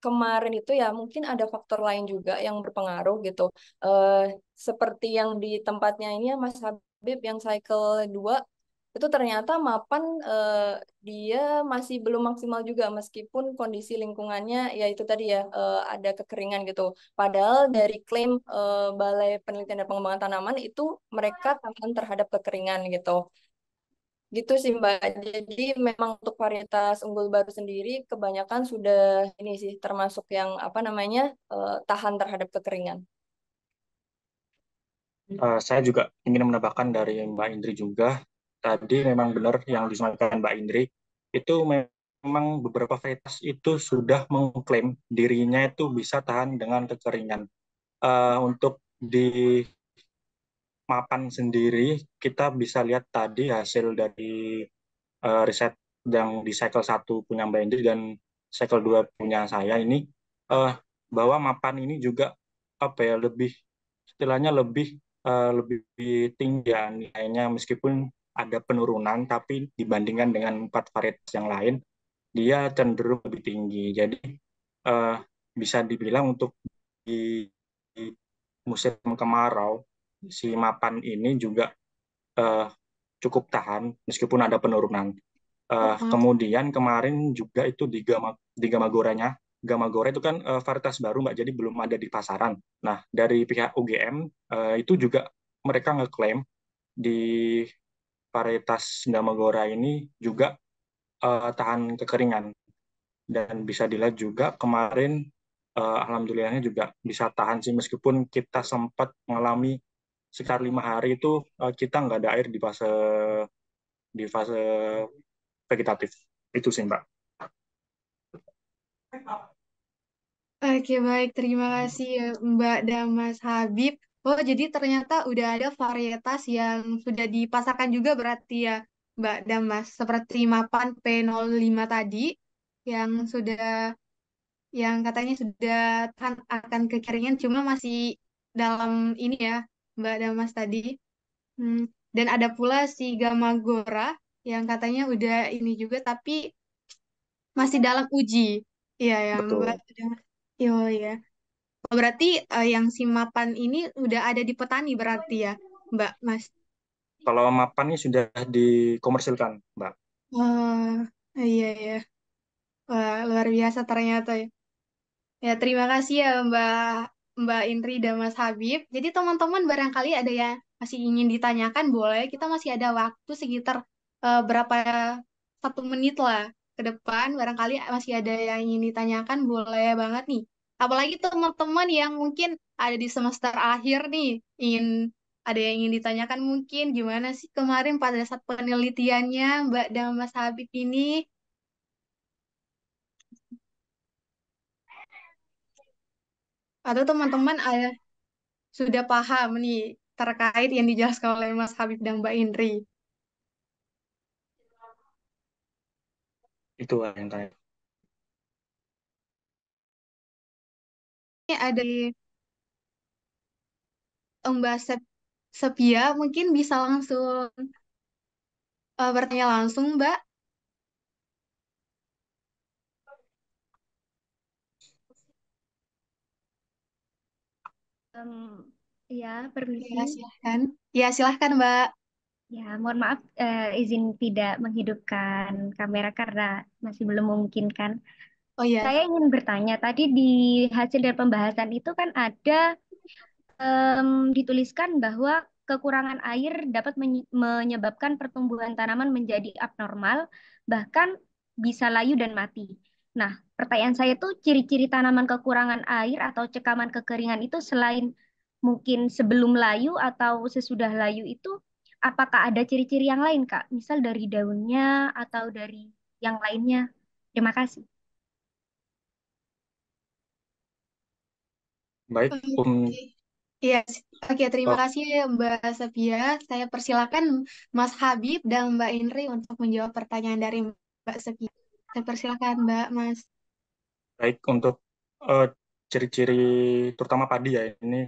kemarin itu ya mungkin ada faktor lain juga yang berpengaruh gitu. Eh Seperti yang di tempatnya ini ya Mas Habib yang cycle 2 itu ternyata mapan dia masih belum maksimal juga meskipun kondisi lingkungannya ya itu tadi ya ada kekeringan gitu. Padahal dari klaim Balai Penelitian dan Pengembangan Tanaman itu mereka tahan terhadap kekeringan gitu. Gitu sih Mbak. Jadi memang untuk varietas unggul baru sendiri kebanyakan sudah ini sih termasuk yang apa namanya tahan terhadap kekeringan. Saya juga ingin menambahkan dari Mbak Indri juga. Tadi memang benar yang disampaikan Mbak Indri. Itu memang beberapa varietas itu sudah mengklaim dirinya itu bisa tahan dengan kekeringan. Untuk di mapan sendiri, kita bisa lihat tadi hasil dari riset yang di cycle 1 punya Mbak Indri dan cycle 2 punya saya ini, uh, bahwa mapan ini juga apa ya lebih istilahnya lebih tinggi ya nilainya meskipun ada penurunan tapi dibandingkan dengan 4 varietas yang lain dia cenderung lebih tinggi. Jadi uh, bisa dibilang untuk di musim kemarau si mapan ini juga uh, cukup tahan meskipun ada penurunan. Oh, maaf. Kemudian kemarin juga itu di Gamagoranya, Gamagora itu kan varietas baru Mbak, jadi belum ada di pasaran. Nah, dari pihak UGM itu juga mereka ngeklaim di varietas Gamagora ini juga tahan kekeringan dan bisa dilihat juga kemarin alhamdulillahnya juga bisa tahan sih meskipun kita sempat mengalami sekitar 5 hari itu kita nggak ada air di fase vegetatif itu sih Mbak. Oke, baik. Terima kasih ya, Mbak Damas Habib. Oh, jadi ternyata udah ada varietas yang sudah dipasarkan juga berarti ya, Mbak Damas. Seperti mapan P05 tadi, yang yang katanya sudah tahan akan kekeringan, cuma masih dalam ini ya, Mbak Damas tadi. Hmm, Dan ada pula si Gamagora, yang katanya udah ini juga, tapi masih dalam uji. Iya, ya, Mbak Betul. Damas. Oh, iya. Oh, berarti yang si mapan ini udah ada di petani berarti ya, Mbak Mas. Kalau mapan ini sudah dikomersilkan, Mbak. Oh, iya ya. Wah, luar biasa ternyata ya. Ya, terima kasih ya Mbak Indri dan Mas Habib. Jadi teman-teman barangkali ada yang masih ingin ditanyakan, boleh. Kita masih ada waktu sekitar berapa 1 menit lah ke depan. Barangkali masih ada yang ingin ditanyakan, boleh banget nih. Apalagi teman-teman yang mungkin ada di semester akhir nih, ada yang ingin ditanyakan mungkin gimana sih kemarin pada saat penelitiannya Mbak dan Mas Habib ini, atau teman-teman ada sudah paham nih terkait yang dijelaskan oleh Mas Habib dan Mbak Indri. Itu yang tanya. Ini ada di Mbak Sep. Sepia, mungkin bisa langsung bertanya langsung, Mbak. Em, ya, Ya, permisi. silahkan. Ya, silahkan, Mbak. Ya, mohon maaf izin tidak menghidupkan kamera karena masih belum memungkinkan. Oh ya, Saya ingin bertanya, tadi di hasil dari pembahasan itu kan ada dituliskan bahwa kekurangan air dapat menyebabkan pertumbuhan tanaman menjadi abnormal, bahkan bisa layu dan mati. Nah, pertanyaan saya tuh ciri-ciri tanaman kekurangan air atau cekaman kekeringan itu selain mungkin sebelum layu atau sesudah layu itu, apakah ada ciri-ciri yang lain, Kak? Misal dari daunnya atau dari yang lainnya. Terima kasih. Baik, oke. Iya, oke. Terima kasih Mbak Sepia. Saya persilakan Mas Habib dan Mbak Indri untuk menjawab pertanyaan dari Mbak Sepia. Saya persilakan Mbak, Mas. baik untuk eh, ciri-ciri terutama padi ya ini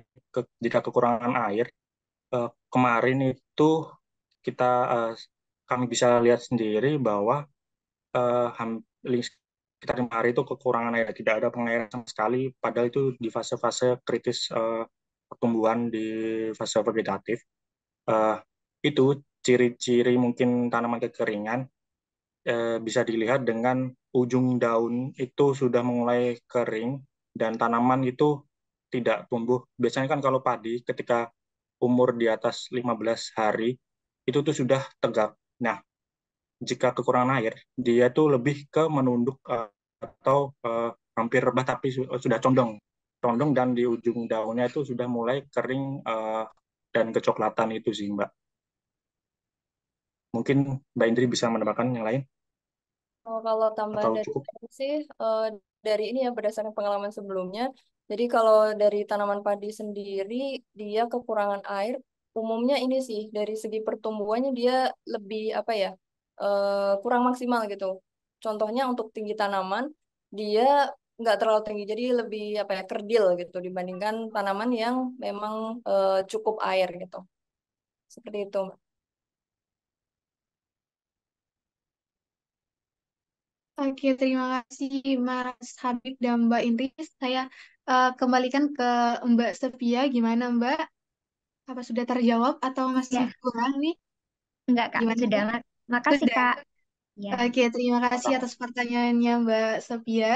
jika kekurangan air kemarin itu kita eh, kami bisa lihat sendiri bahwa hampir sekitar 5 hari itu kekurangan air, tidak ada pengairan sama sekali, padahal itu di fase-fase kritis pertumbuhan di fase vegetatif. Eh, itu ciri-ciri mungkin tanaman kekeringan bisa dilihat dengan ujung daun itu sudah mulai kering dan tanaman itu tidak tumbuh. Biasanya kan kalau padi ketika umur di atas 15 hari itu tuh sudah tegak. Nah, jika kekurangan air, dia tuh lebih ke menunduk atau hampir rebah tapi sudah condong. Condong dan di ujung daunnya itu sudah mulai kering dan kecoklatan itu sih, Mbak. Mungkin Mbak Indri bisa menambahkan yang lain Oh, kalau tambahan atau dari cukup? saya sih dari ini ya berdasarkan pengalaman sebelumnya. Jadi kalau dari tanaman padi sendiri dia kekurangan air, umumnya ini sih dari segi pertumbuhannya dia lebih apa ya kurang maksimal gitu. Contohnya untuk tinggi tanaman dia nggak terlalu tinggi, jadi lebih apa ya kerdil gitu dibandingkan tanaman yang memang cukup air gitu. Seperti itu. Oke, terima kasih Mas Habib dan Mbak Indri. Saya kembalikan ke Mbak Sepia. Gimana Mbak? Apa sudah terjawab atau masih Ya, kurang nih? enggak, Kak. Gimana Sudah. Mbak? Makasih, Sudah. Kak. Ya. Oke, terima kasih atas pertanyaannya Mbak Sepia.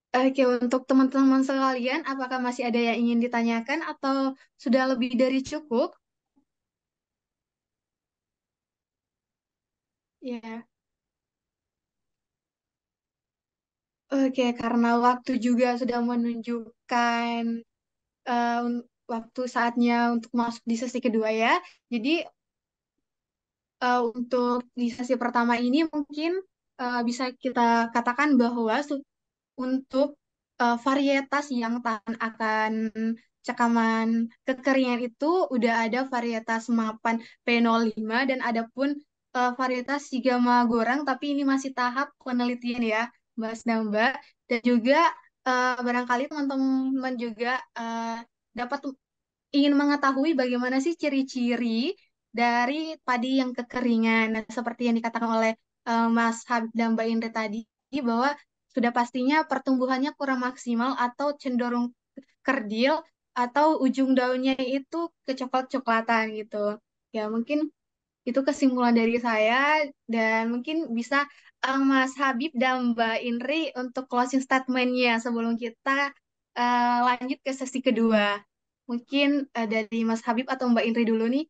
Oke, untuk teman-teman sekalian, apakah masih ada yang ingin ditanyakan atau sudah lebih dari cukup? Ya, oke, karena waktu juga sudah menunjukkan eh, waktu saatnya untuk masuk di sesi kedua ya. Jadi untuk di sesi pertama ini mungkin bisa kita katakan bahwa untuk varietas yang tahan akan cekaman kekeringan itu udah ada varietas mapan P05 dan ada pun varietas Sigama Gorang, tapi ini masih tahap penelitian ya, Mas dan Mbak. Dan juga barangkali teman-teman juga dapat ingin mengetahui bagaimana sih ciri-ciri dari padi yang kekeringan. Nah, seperti yang dikatakan oleh Mas Habib dan Mbak Indri tadi, bahwa sudah pastinya pertumbuhannya kurang maksimal atau cenderung kerdil atau ujung daunnya itu kecoklat-coklatan gitu. Ya, mungkin itu kesimpulan dari saya dan mungkin bisa Mas Habib dan Mbak Indri untuk closing statement-nya sebelum kita lanjut ke sesi kedua. Mungkin dari Mas Habib atau Mbak Indri dulu nih.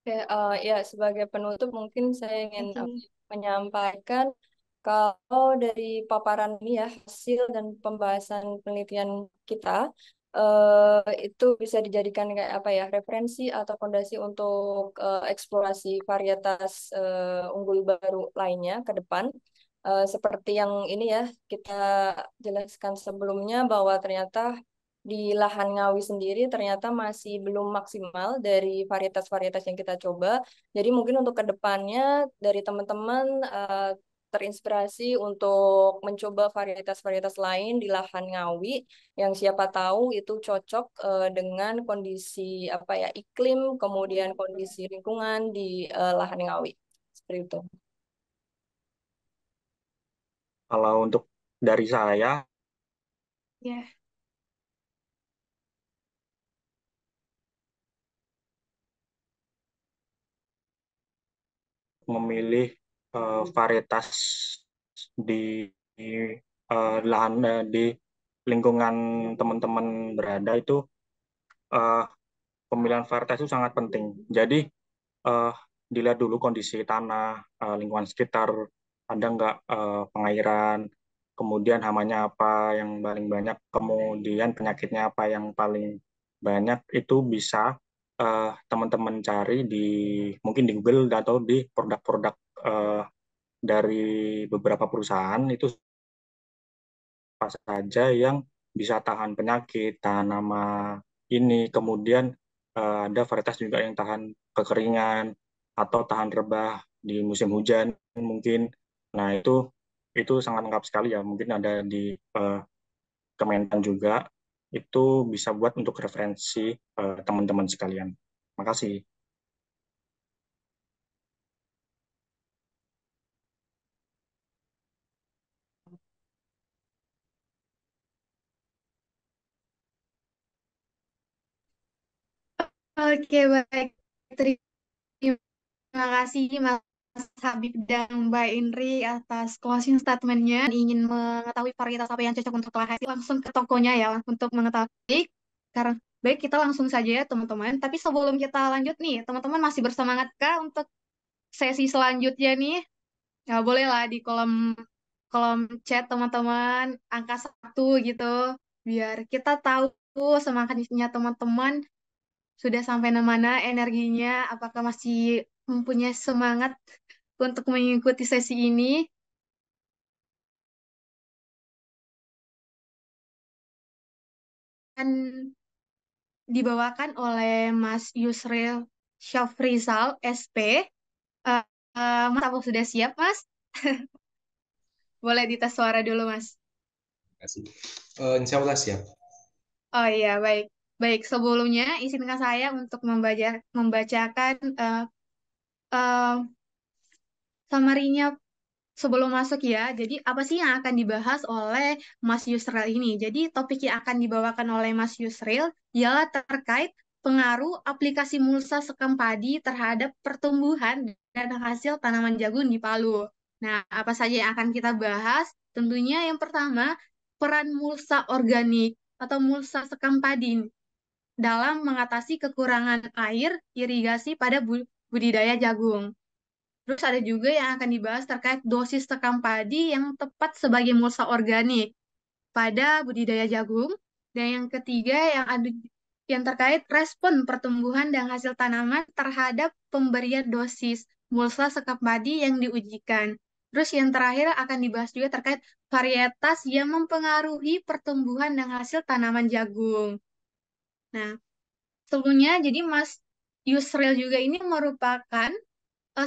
Oke, ya sebagai penutup mungkin saya ingin Oke. menyampaikan kalau dari paparan ini ya hasil dan pembahasan penelitian kita itu bisa dijadikan kayak apa ya referensi atau fondasi untuk eksplorasi varietas unggul baru lainnya ke depan. Seperti yang ini ya kita jelaskan sebelumnya bahwa ternyata di lahan Ngawi sendiri ternyata masih belum maksimal dari varietas-varietas yang kita coba. Jadi mungkin untuk kedepannya dari teman-teman terinspirasi untuk mencoba varietas-varietas lain di lahan Ngawi yang siapa tahu itu cocok dengan kondisi apa ya iklim kemudian kondisi lingkungan di lahan Ngawi seperti itu. Kalau untuk dari saya, Ya. memilih varietas di lahan di lingkungan teman-teman berada itu eh, pemilihan varietas itu sangat penting. Jadi eh, dilihat dulu kondisi tanah, lingkungan sekitar, ada nggak pengairan, kemudian hamanya apa yang paling banyak, kemudian penyakitnya apa yang paling banyak, itu bisa teman-teman cari di mungkin di Google atau di produk-produk eh, dari beberapa perusahaan itu apa saja yang bisa tahan penyakit, tahan hama ini, kemudian ada varietas juga yang tahan kekeringan atau tahan rebah di musim hujan mungkin. Nah, itu sangat lengkap sekali ya. Mungkin ada di eh, Kementan juga. Itu bisa buat untuk referensi teman-teman sekalian. Makasih. Oke, baik. Terima kasih Mas Habib dan Mbak Indri atas closing statement-nya. Ingin mengetahui varietas apa yang cocok untuk lahan, langsung ke tokonya ya untuk mengetahui. Karena baik, kita langsung saja ya teman-teman. Tapi sebelum kita lanjut nih, teman-teman masih bersemangat kah untuk sesi selanjutnya nih? Ya bolehlah di kolom kolom chat teman-teman angka 1 gitu, biar kita tahu semangatnya teman-teman sudah sampai mana energinya, apakah masih mempunyai semangat untuk mengikuti sesi ini. Akan dibawakan oleh Mas Yusril Syafrizal, SP. Eh, Mas, apa sudah siap, Mas? Boleh dites suara dulu, Mas. Kasih. Insya Allah siap. Oh iya, baik. Baik, sebelumnya izinkan saya untuk membacakan eh, summary-nya sebelum masuk ya. Jadi apa sih yang akan dibahas oleh Mas Yusril ini? Jadi topik yang akan dibawakan oleh Mas Yusril ialah terkait pengaruh aplikasi mulsa sekam padi terhadap pertumbuhan dan hasil tanaman jagung di Palu. Nah, apa saja yang akan kita bahas? Tentunya yang pertama, peran mulsa organik atau mulsa sekam padi dalam mengatasi kekurangan air irigasi pada budidaya jagung. Terus ada juga yang akan dibahas terkait dosis sekam padi yang tepat sebagai mulsa organik pada budidaya jagung. Dan yang ketiga yang terkait respon pertumbuhan dan hasil tanaman terhadap pemberian dosis mulsa sekam padi yang diujikan. Terus yang terakhir akan dibahas juga terkait varietas yang mempengaruhi pertumbuhan dan hasil tanaman jagung. Nah, sebelumnya jadi Mas Yusril juga ini merupakan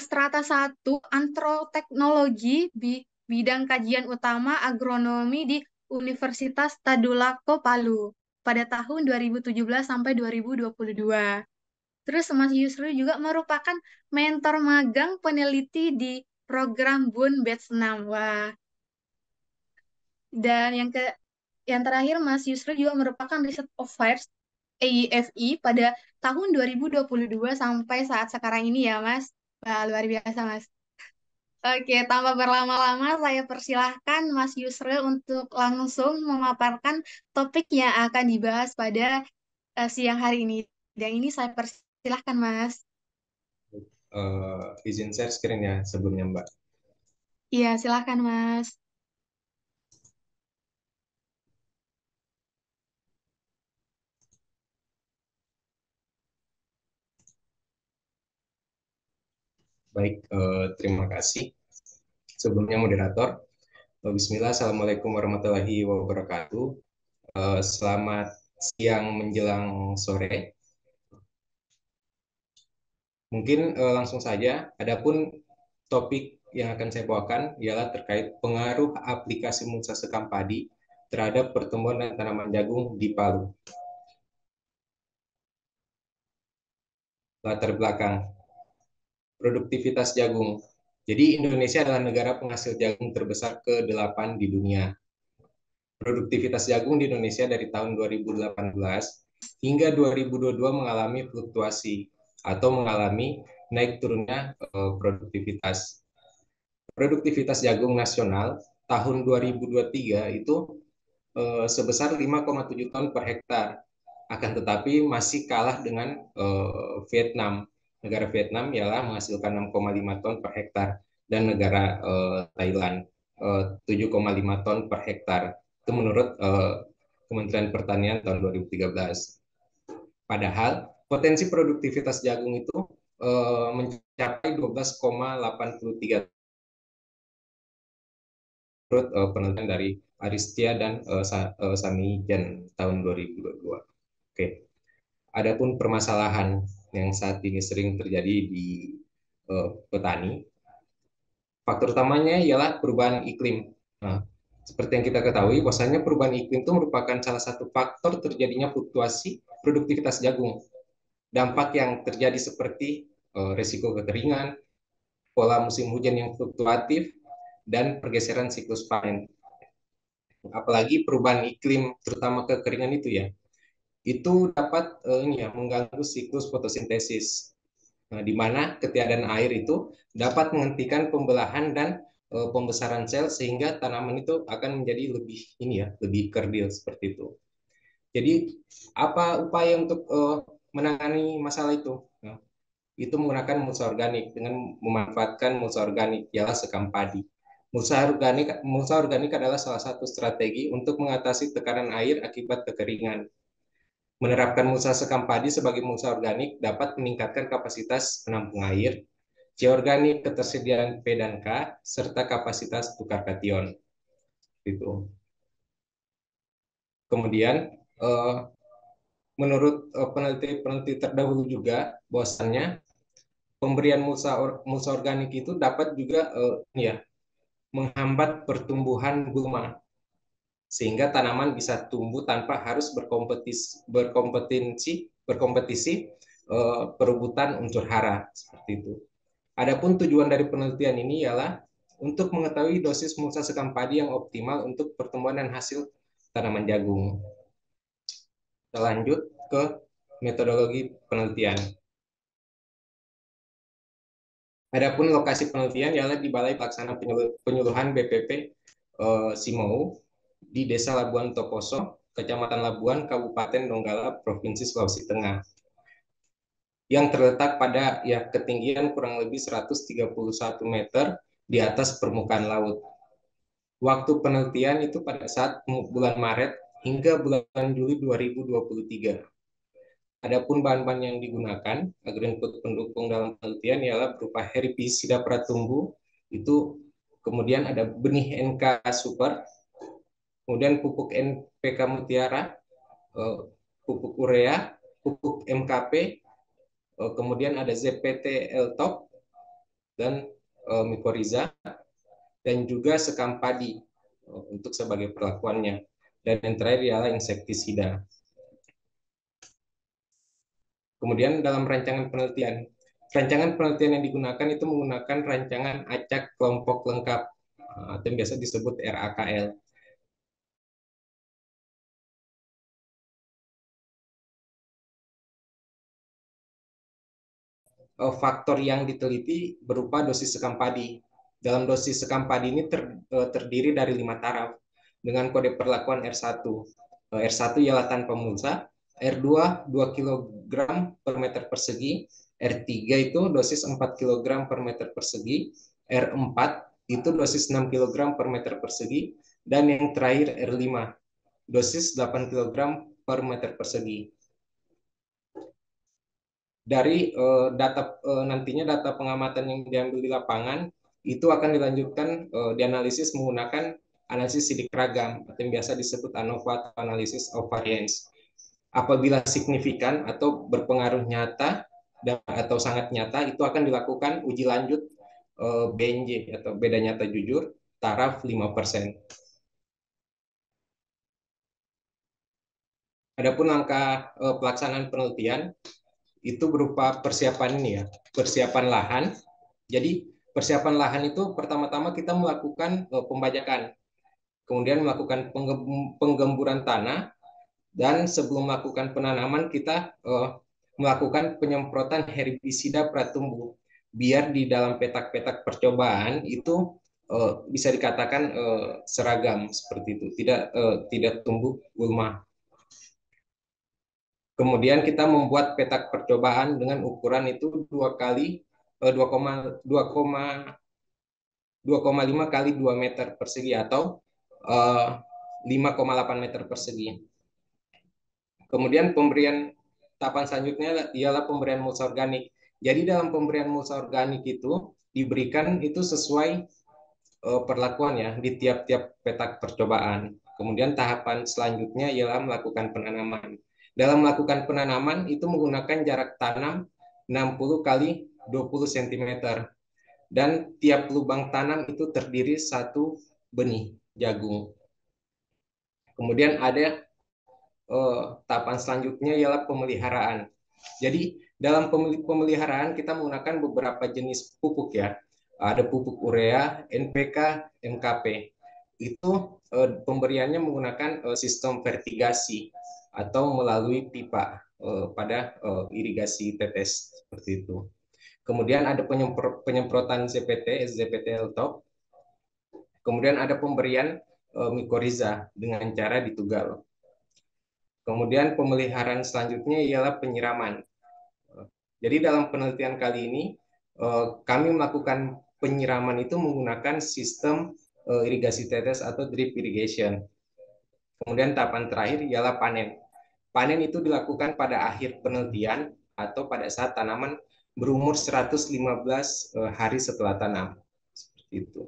strata 1 Antroteknologi bidang kajian utama agronomi di Universitas Tadulako Palu pada tahun 2017 sampai 2022. Terus Mas Yusri juga merupakan mentor magang peneliti di program BUN Batch 6. Wah. Dan yang terakhir Mas Yusri juga merupakan Research Affairs AIFI pada tahun 2022 sampai saat sekarang ini ya, Mas. Wah, luar biasa, Mas. Oke, tanpa berlama-lama, saya persilahkan Mas Yusril untuk langsung memaparkan topik yang akan dibahas pada siang hari ini. Dan ini saya persilahkan, Mas. Izin share screen ya sebelumnya, Mbak. Iya, silahkan, Mas. Baik, terima kasih. Sebelumnya moderator, Bismillah, Assalamualaikum warahmatullahi wabarakatuh. Selamat siang menjelang sore. Mungkin langsung saja, adapun topik yang akan saya bawakan ialah terkait pengaruh aplikasi mulsa sekam padi terhadap pertumbuhan dan tanaman jagung di Palu. Latar belakang, produktivitas jagung. Jadi Indonesia adalah negara penghasil jagung terbesar ke-8 di dunia. Produktivitas jagung di Indonesia dari tahun 2018 hingga 2022 mengalami fluktuasi atau mengalami naik turunnya produktivitas. Produktivitas jagung nasional tahun 2023 itu sebesar 5,7 ton per hektar. Akan tetapi masih kalah dengan Vietnam. Negara Vietnam ialah menghasilkan 6,5 ton per hektar dan negara Thailand 7,5 ton per hektar. Itu menurut Kementerian Pertanian tahun 2013. Padahal potensi produktivitas jagung itu mencapai 12,83 menurut penelitian dari Aristia dan Samijan tahun 2022. Oke. Adapun permasalahan yang saat ini sering terjadi di petani, faktor utamanya ialah perubahan iklim. Nah, seperti yang kita ketahui, bahwasanya perubahan iklim itu merupakan salah satu faktor terjadinya fluktuasi produktivitas jagung. Dampak yang terjadi seperti resiko kekeringan, pola musim hujan yang fluktuatif, dan pergeseran siklus panen. Apalagi perubahan iklim, terutama kekeringan itu ya, itu dapat mengganggu siklus fotosintesis. Nah, di mana ketiadaan air itu dapat menghentikan pembelahan dan pembesaran sel sehingga tanaman itu akan menjadi lebih kerdil seperti itu. Jadi apa upaya untuk menangani masalah itu? Nah, itu menggunakan mulsa organik dengan memanfaatkan mulsa organik ialah sekam padi. Mulsa organik adalah salah satu strategi untuk mengatasi tekanan air akibat kekeringan. Menerapkan mulsa sekam padi sebagai mulsa organik dapat meningkatkan kapasitas penampung air, C organik, ketersediaan P dan K, serta kapasitas tukar kation. Itu. Kemudian, menurut peneliti terdahulu juga, bahwasannya pemberian mulsa organik itu dapat juga menghambat pertumbuhan gulma, sehingga tanaman bisa tumbuh tanpa harus berkompetisi perebutan unsur hara seperti itu. Adapun tujuan dari penelitian ini ialah untuk mengetahui dosis mulsa sekam padi yang optimal untuk pertumbuhan dan hasil tanaman jagung. Kita lanjut ke metodologi penelitian. Adapun lokasi penelitian ialah di Balai Pelaksana Penyuluhan BPP Simou di Desa Labuan Toposo, Kecamatan Labuan, Kabupaten Donggala, Provinsi Sulawesi Tengah, yang terletak pada ketinggian kurang lebih 131 meter di atas permukaan laut. Waktu penelitian itu pada saat bulan Maret hingga bulan Juli 2023. Adapun bahan-bahan yang digunakan agar input pendukung dalam penelitian ialah berupa herbisida pratumbuh, itu kemudian ada benih NK Super, kemudian pupuk NPK Mutiara, pupuk urea, pupuk MKP, kemudian ada ZPT L-Top dan Mycorrhiza, dan juga sekam padi untuk sebagai perlakuannya. Dan yang terakhir ialah insektisida. Kemudian dalam rancangan penelitian yang digunakan itu menggunakan rancangan acak kelompok lengkap atau yang biasa disebut RAKL. Faktor yang diteliti berupa dosis sekam padi. Dalam dosis sekam padi ini terdiri dari 5 taraf dengan kode perlakuan R1. R1 ialah tanpa mulsa, R2 2 kg per meter persegi, R3 itu dosis 4 kg per meter persegi, R4 itu dosis 6 kg per meter persegi, dan yang terakhir R5 dosis 8 kg per meter persegi. Dari nantinya data pengamatan yang diambil di lapangan itu akan dilanjutkan dianalisis menggunakan analisis sidik ragam atau yang biasa disebut ANOVA atau analysis of variance. Apabila signifikan atau berpengaruh nyata atau sangat nyata, itu akan dilakukan uji lanjut BNJ atau beda nyata jujur taraf 5%. Adapun langkah pelaksanaan penelitian itu berupa persiapan ini ya, persiapan lahan. Jadi persiapan lahan itu pertama-tama kita melakukan pembajakan, kemudian melakukan penggemburan tanah, dan sebelum melakukan penanaman kita melakukan penyemprotan herbisida pratumbuh biar di dalam petak-petak percobaan itu bisa dikatakan seragam seperti itu, tidak tumbuh gulma. Kemudian kita membuat petak percobaan dengan ukuran itu 2,5 kali 2 meter persegi atau 5,8 meter persegi. Kemudian pemberian tahapan selanjutnya ialah pemberian mulsa organik. Jadi dalam pemberian mulsa organik itu diberikan itu sesuai perlakuan ya di tiap-tiap petak percobaan. Kemudian tahapan selanjutnya ialah melakukan penanaman. Dalam melakukan penanaman itu menggunakan jarak tanam 60 kali 20 cm dan tiap lubang tanam itu terdiri satu benih jagung. Kemudian ada tahapan selanjutnya ialah pemeliharaan. Jadi dalam pemeliharaan kita menggunakan beberapa jenis pupuk ya. Ada pupuk urea, NPK, MKP. Itu pemberiannya menggunakan sistem vertigasi atau melalui pipa pada irigasi tetes seperti itu. Kemudian ada penyemprotan ZPT, SZPT top. Kemudian ada pemberian mikoriza dengan cara ditugal. Kemudian pemeliharaan selanjutnya ialah penyiraman. Jadi dalam penelitian kali ini kami melakukan penyiraman itu menggunakan sistem irigasi tetes atau drip irrigation. Kemudian tahapan terakhir ialah panen. Panen itu dilakukan pada akhir penelitian atau pada saat tanaman berumur 115 hari setelah tanam. Seperti itu.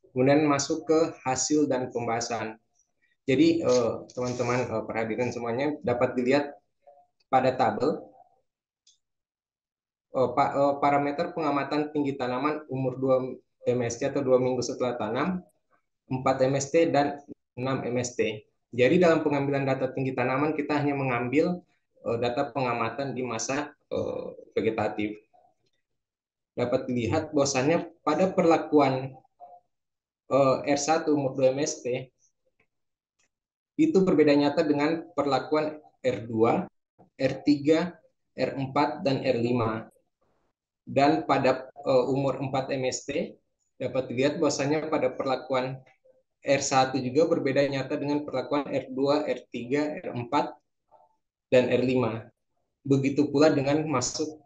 Kemudian masuk ke hasil dan pembahasan. Jadi teman-teman perhatikan semuanya dapat dilihat pada tabel parameter pengamatan tinggi tanaman umur 2 MST atau 2 minggu setelah tanam, 4 MST dan 6 MST. Jadi dalam pengambilan data tinggi tanaman kita hanya mengambil data pengamatan di masa vegetatif. Dapat dilihat bahwasannya pada perlakuan R1 umur 2 MST itu berbeda nyata dengan perlakuan R2, R3, R4, dan R5. Dan pada umur 4 MST dapat dilihat bahwasanya pada perlakuan R1 juga berbeda nyata dengan perlakuan R2, R3, R4, dan R5. Begitu pula dengan masuk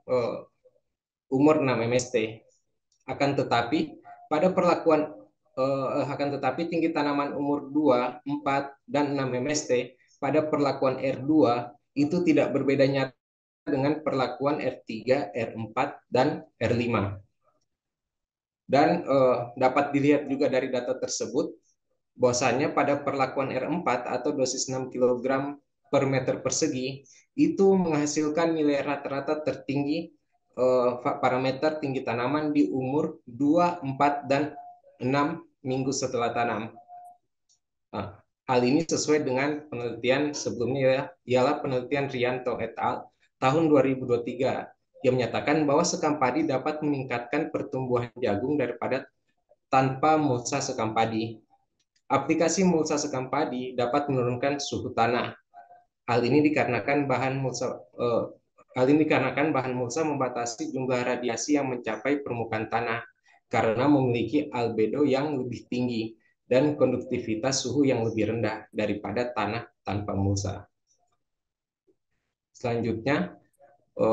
umur 6 MST. Akan tetapi pada perlakuan tinggi tanaman umur 2, 4, dan 6 MST pada perlakuan R2 itu tidak berbeda nyata dengan perlakuan R3, R4, dan R5. Dan dapat dilihat juga dari data tersebut bahwasanya pada perlakuan R4 atau dosis 6 kg per meter persegi itu menghasilkan nilai rata-rata tertinggi parameter tinggi tanaman di umur 2, 4, dan 6 minggu setelah tanam. Nah, hal ini sesuai dengan penelitian sebelumnya ialah penelitian Rianto et al. Tahun 2023 yang menyatakan bahwa sekam padi dapat meningkatkan pertumbuhan jagung daripada tanpa mulsa sekam padi. Aplikasi mulsa sekam padi dapat menurunkan suhu tanah. Hal ini dikarenakan bahan mulsa membatasi jumlah radiasi yang mencapai permukaan tanah karena memiliki albedo yang lebih tinggi dan konduktivitas suhu yang lebih rendah daripada tanah tanpa mulsa. Selanjutnya,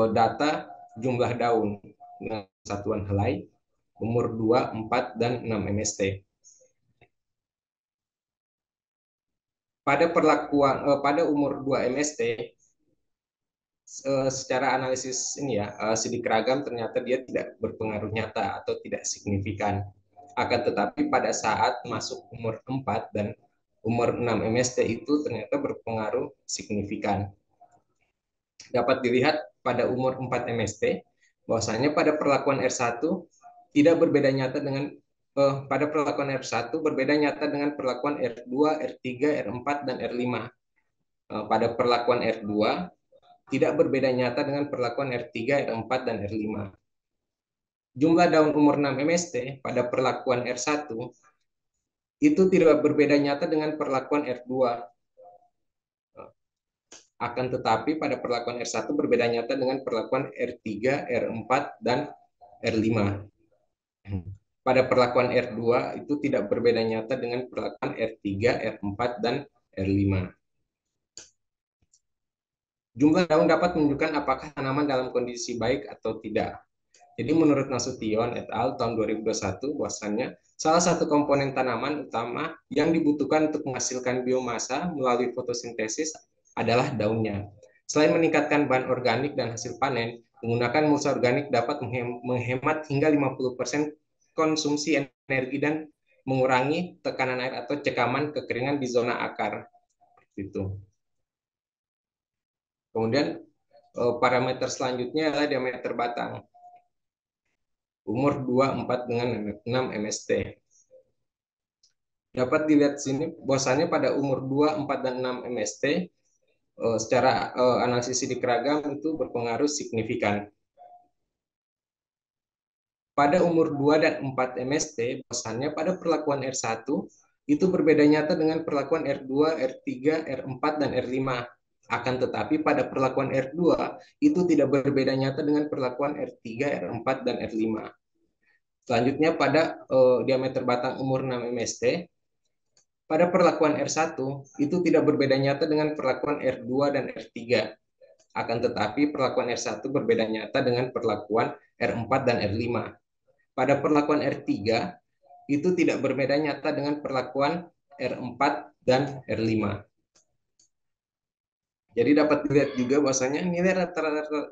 data jumlah daun dengan satuan helai umur 2, 4, dan 6 MST. Pada umur 2 MST, secara analisis ini ya, sidik ragam ternyata dia tidak berpengaruh nyata atau tidak signifikan. Akan tetapi pada saat masuk umur 4 dan umur 6 MST itu ternyata berpengaruh signifikan. Dapat dilihat pada umur 4 MST bahwasanya pada perlakuan R1 tidak berbeda nyata dengan pada perlakuan R1 berbeda nyata dengan perlakuan R2, R3, R4, dan R5. Pada perlakuan R2 tidak berbeda nyata dengan perlakuan R3, R4, dan R5. Jumlah daun umur 6 MST pada perlakuan R1 itu tidak berbeda nyata dengan perlakuan R2. Akan tetapi pada perlakuan R1 berbeda nyata dengan perlakuan R3, R4, dan R5. Pada perlakuan R2 itu tidak berbeda nyata dengan perlakuan R3, R4, dan R5. Jumlah daun dapat menunjukkan apakah tanaman dalam kondisi baik atau tidak. Jadi menurut Nasution et al. Tahun 2021, bahwasannya salah satu komponen tanaman utama yang dibutuhkan untuk menghasilkan biomasa melalui fotosintesis adalah daunnya. Selain meningkatkan bahan organik dan hasil panen, menggunakan mulsa organik dapat menghemat hingga 50% konsumsi energi dan mengurangi tekanan air atau cekaman kekeringan di zona akar. Itu. Kemudian parameter selanjutnya adalah diameter batang. Umur 2, 4 dengan 6 MST. Dapat dilihat sini bahwasanya pada umur 2, 4, dan 6 MST secara analisis sidik ragam itu berpengaruh signifikan. Pada umur 2 dan 4 MST, bahwasanya pada perlakuan R1 itu berbeda nyata dengan perlakuan R2, R3, R4, dan R5. Akan tetapi pada perlakuan R2 itu tidak berbeda nyata dengan perlakuan R3, R4, dan R5. Selanjutnya pada diameter batang umur 6 MST, pada perlakuan R1 itu tidak berbeda nyata dengan perlakuan R2 dan R3. Akan tetapi perlakuan R1 berbeda nyata dengan perlakuan R4 dan R5. Pada perlakuan R3 itu tidak berbeda nyata dengan perlakuan R4 dan R5. Jadi dapat dilihat juga bahwasanya nilai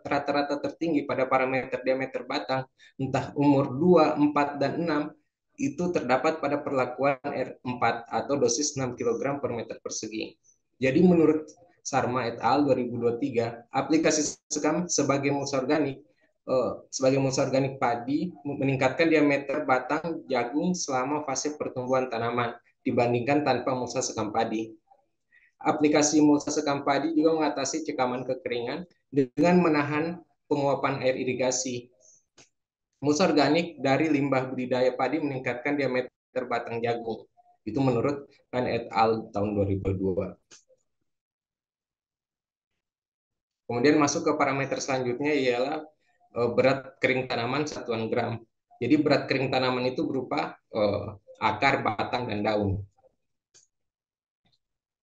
rata-rata tertinggi pada parameter diameter batang entah umur 2, 4, dan 6 itu terdapat pada perlakuan R4 atau dosis 6 kg per meter persegi. Jadi menurut Sharma et al. 2023, aplikasi sekam sebagai mulsa organik padi meningkatkan diameter batang jagung selama fase pertumbuhan tanaman dibandingkan tanpa mulsa sekam padi. Aplikasi mulsa sekam padi juga mengatasi cekaman kekeringan dengan menahan penguapan air irigasi. Mulsa organik dari limbah budidaya padi meningkatkan diameter batang jagung. Itu menurut Pan et al. Tahun 2002. Kemudian masuk ke parameter selanjutnya ialah berat kering tanaman satuan gram. Jadi berat kering tanaman itu berupa akar, batang, dan daun.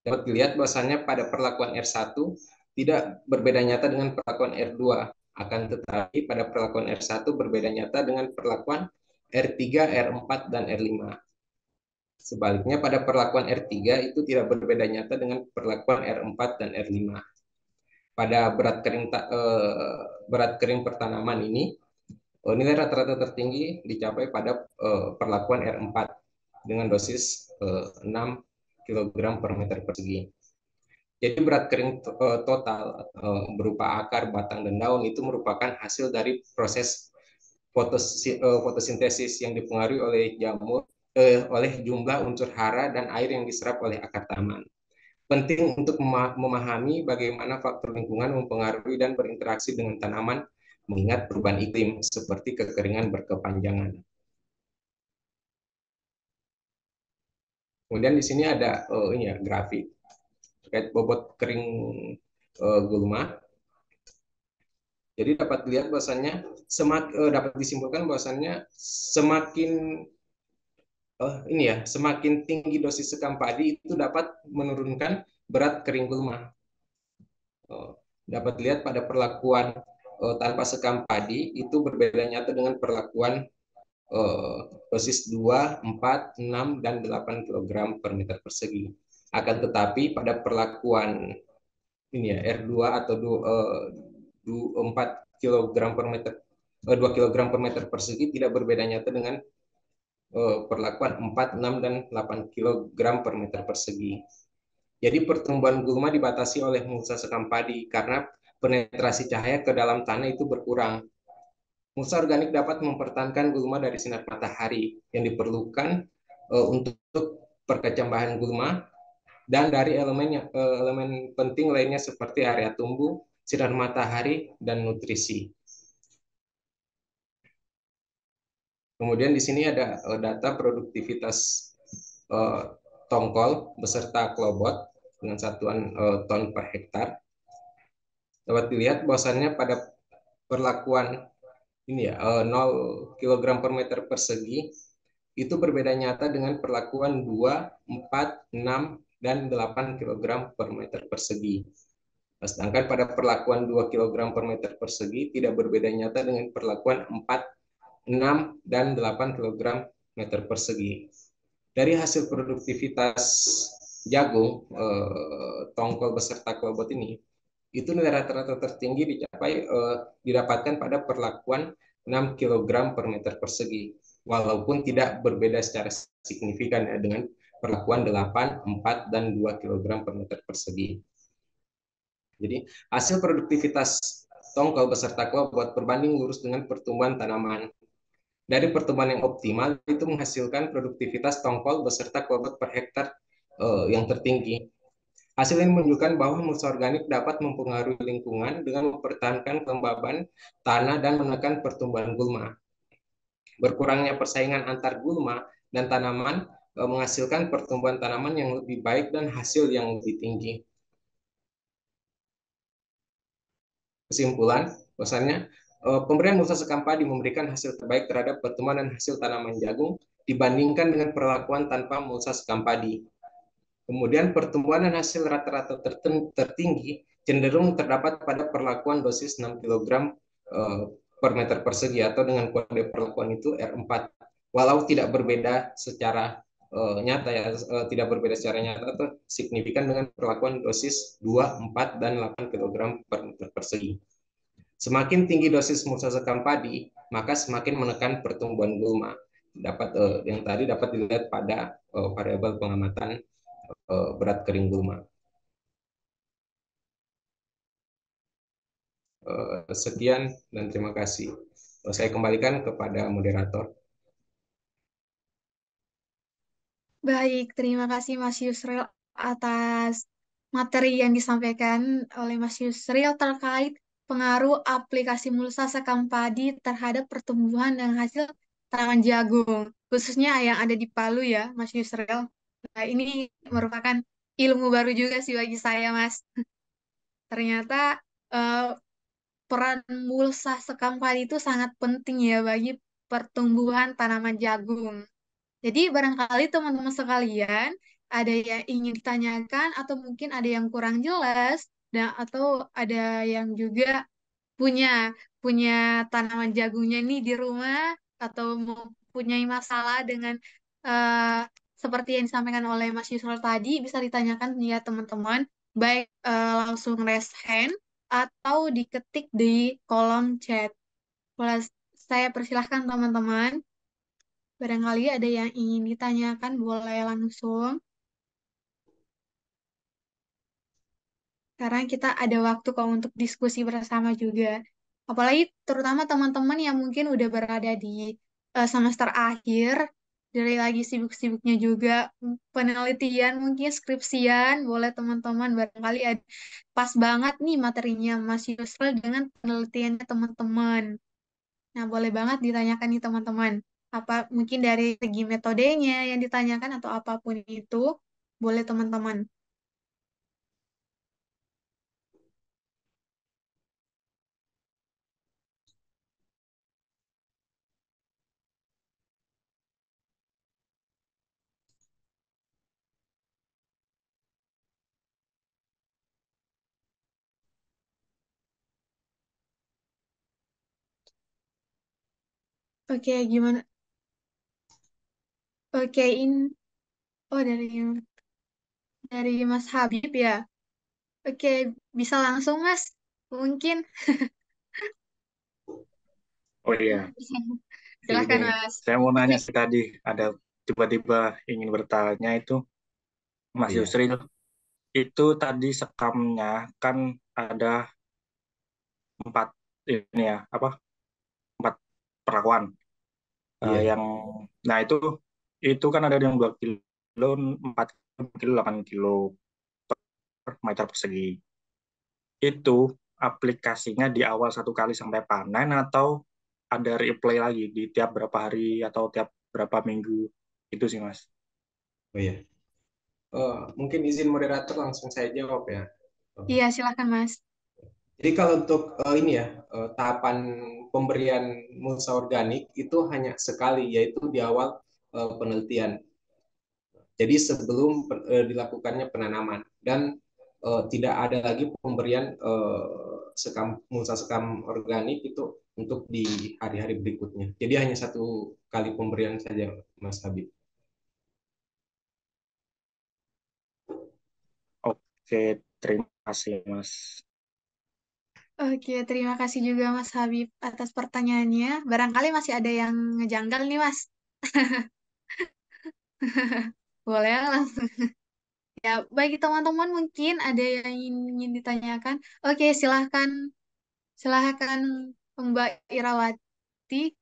Dapat dilihat bahwasannya pada perlakuan R1 tidak berbeda nyata dengan perlakuan R2. Akan tetapi pada perlakuan R1 berbeda nyata dengan perlakuan R3, R4, dan R5. Sebaliknya pada perlakuan R3 itu tidak berbeda nyata dengan perlakuan R4 dan R5. Pada berat kering pertanaman ini, nilai rata-rata tertinggi dicapai pada perlakuan R4 dengan dosis 6 kg per meter persegi. Jadi berat kering total berupa akar, batang, dan daun itu merupakan hasil dari proses fotosintesis yang dipengaruhi oleh jumlah unsur hara dan air yang diserap oleh akar tanaman. Penting untuk memahami bagaimana faktor lingkungan mempengaruhi dan berinteraksi dengan tanaman mengingat perubahan iklim seperti kekeringan berkepanjangan. Kemudian di sini ada grafik terkait bobot kering gulma. Jadi dapat dilihat bahwasannya dapat disimpulkan bahwasannya semakin tinggi dosis sekam padi itu dapat menurunkan berat kering gulma. Dapat dilihat pada perlakuan tanpa sekam padi itu berbeda nyata dengan perlakuan dosis 2, 4, 6, dan 8 kg per meter persegi. Akan tetapi pada perlakuan R2 atau 4 kg per meter 2 kg per meter persegi tidak berbeda nyata dengan perlakuan 4, 6, dan 8 kg per meter persegi. Jadi pertumbuhan gulma dibatasi oleh mulsa sekam padi karena penetrasi cahaya ke dalam tanah itu berkurang. mulsa organik dapat mempertahankan gulma dari sinar matahari yang diperlukan untuk perkecambahan gulma dan dari elemen penting lainnya seperti area tumbuh, sinar matahari, dan nutrisi. Kemudian di sini ada data produktivitas tongkol beserta klobot dengan satuan ton per hektar. Dapat dilihat bahwasannya pada perlakuan ini ya 0 kg per meter persegi itu berbeda nyata dengan perlakuan 2, 4, 6, dan 8 kg per meter persegi. Sedangkan pada perlakuan 2 kg per meter persegi tidak berbeda nyata dengan perlakuan 4, 6, dan 8 kg meter persegi. Dari hasil produktivitas jagung, tongkol beserta klobot ini, itu nilai rata-rata tertinggi didapatkan pada perlakuan 6 kg per meter persegi, walaupun tidak berbeda secara signifikan ya, dengan perlakuan 8, 4, dan 2 kg per meter persegi. Jadi hasil produktivitas tongkol beserta klobot berbanding lurus dengan pertumbuhan tanaman. Dari pertumbuhan yang optimal itu menghasilkan produktivitas tongkol beserta klobot per hektar yang tertinggi. Hasil ini menunjukkan bahwa mulsa organik dapat mempengaruhi lingkungan dengan mempertahankan kelembaban tanah dan menekan pertumbuhan gulma. Berkurangnya persaingan antar gulma dan tanaman menghasilkan pertumbuhan tanaman yang lebih baik dan hasil yang lebih tinggi. Kesimpulan, bahwasannya pemberian mulsa sekam padi memberikan hasil terbaik terhadap pertumbuhan dan hasil tanaman jagung dibandingkan dengan perlakuan tanpa mulsa sekam padi. Kemudian pertumbuhan dan hasil rata-rata tertinggi cenderung terdapat pada perlakuan dosis 6 kg per meter persegi atau dengan kode perlakuan itu R4. Walau tidak berbeda secara nyata ya, tidak berbeda secara nyata atau signifikan dengan perlakuan dosis 2, 4, dan 8 kg per meter persegi. Semakin tinggi dosis mulsa sekam padi, maka semakin menekan pertumbuhan gulma. Yang tadi dapat dilihat pada variabel pengamatan berat kering gulma. Sekian dan terima kasih. Saya kembalikan kepada moderator. Baik, terima kasih Mas Yusril atas materi yang disampaikan oleh Mas Yusril terkait pengaruh aplikasi mulsa sekam padi terhadap pertumbuhan dan hasil tanaman jagung, khususnya yang ada di Palu ya, Mas Yusril. Nah, ini merupakan ilmu baru juga sih bagi saya, Mas. Ternyata peran mulsa sekam padi itu sangat penting ya bagi pertumbuhan tanaman jagung. Jadi barangkali teman-teman sekalian ada yang ingin ditanyakan atau mungkin ada yang kurang jelas dan atau ada yang juga punya punya tanaman jagungnya nih di rumah atau mempunyai masalah dengan eh, seperti yang disampaikan oleh Mas Yusril tadi bisa ditanyakan ya teman-teman baik langsung raise hand atau diketik di kolom chat. Boleh saya persilahkan teman-teman. Barangkali ada yang ingin ditanyakan, boleh langsung. Sekarang kita ada waktu kok untuk diskusi bersama juga. Apalagi terutama teman-teman yang mungkin udah berada di semester akhir, dari lagi sibuk-sibuknya juga penelitian, mungkin skripsian, boleh teman-teman barangkali ada pas banget nih materinya Mas Yusril dengan penelitiannya teman-teman. Nah, boleh banget ditanyakan nih teman-teman. Apa mungkin dari segi metodenya yang ditanyakan atau apapun itu, boleh teman-teman. Oke, gimana? Oke, oh dari Mas Habib ya. Oke, bisa langsung Mas. Mungkin. Oh iya, Silahkan ini Mas. saya mau Oke. nanya sih tadi ada tiba-tiba ingin bertanya itu Mas Iya. Yusril itu tadi sekamnya kan ada 4 ini ya apa 4 perlakuan. Iya. Yang nah itu kan ada yang 2 kilo, 4 kilo, 8 kilo per meter persegi. Itu aplikasinya di awal satu kali sampai panen atau ada replay lagi di tiap berapa hari atau tiap berapa minggu itu sih Mas. Oh iya. Mungkin izin moderator langsung saya jawab ya. Iya, silahkan Mas. Jadi kalau untuk ini ya, tahapan pemberian mulsa organik itu hanya sekali, yaitu di awal penelitian. Jadi sebelum dilakukannya penanaman, dan tidak ada lagi pemberian mulsa sekam organik itu untuk di hari-hari berikutnya. Jadi hanya satu kali pemberian saja, Mas Habib. Oke, terima kasih Mas. Oke, terima kasih juga Mas Habib atas pertanyaannya. Barangkali masih ada yang ngejanggal nih Mas. Boleh langsung. Ya, bagi teman-teman mungkin ada yang ingin ditanyakan. Oke, silahkan. Silahkan Mbak Irawati.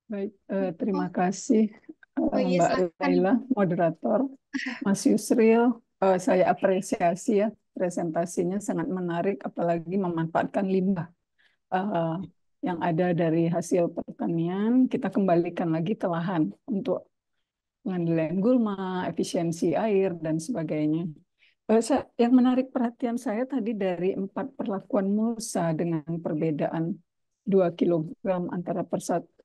Baik, Oh, terima kasih oh iya, Mbak silahkan Laila, Ibu. moderator. Mas Yusril, saya apresiasi ya presentasinya sangat menarik, apalagi memanfaatkan limbah eh, yang ada dari hasil pertanian, kita kembalikan lagi ke lahan untuk pengendalian gulma, efisiensi air, dan sebagainya. Yang menarik perhatian saya tadi dari 4 perlakuan mulsa dengan perbedaan 2 kilogram antara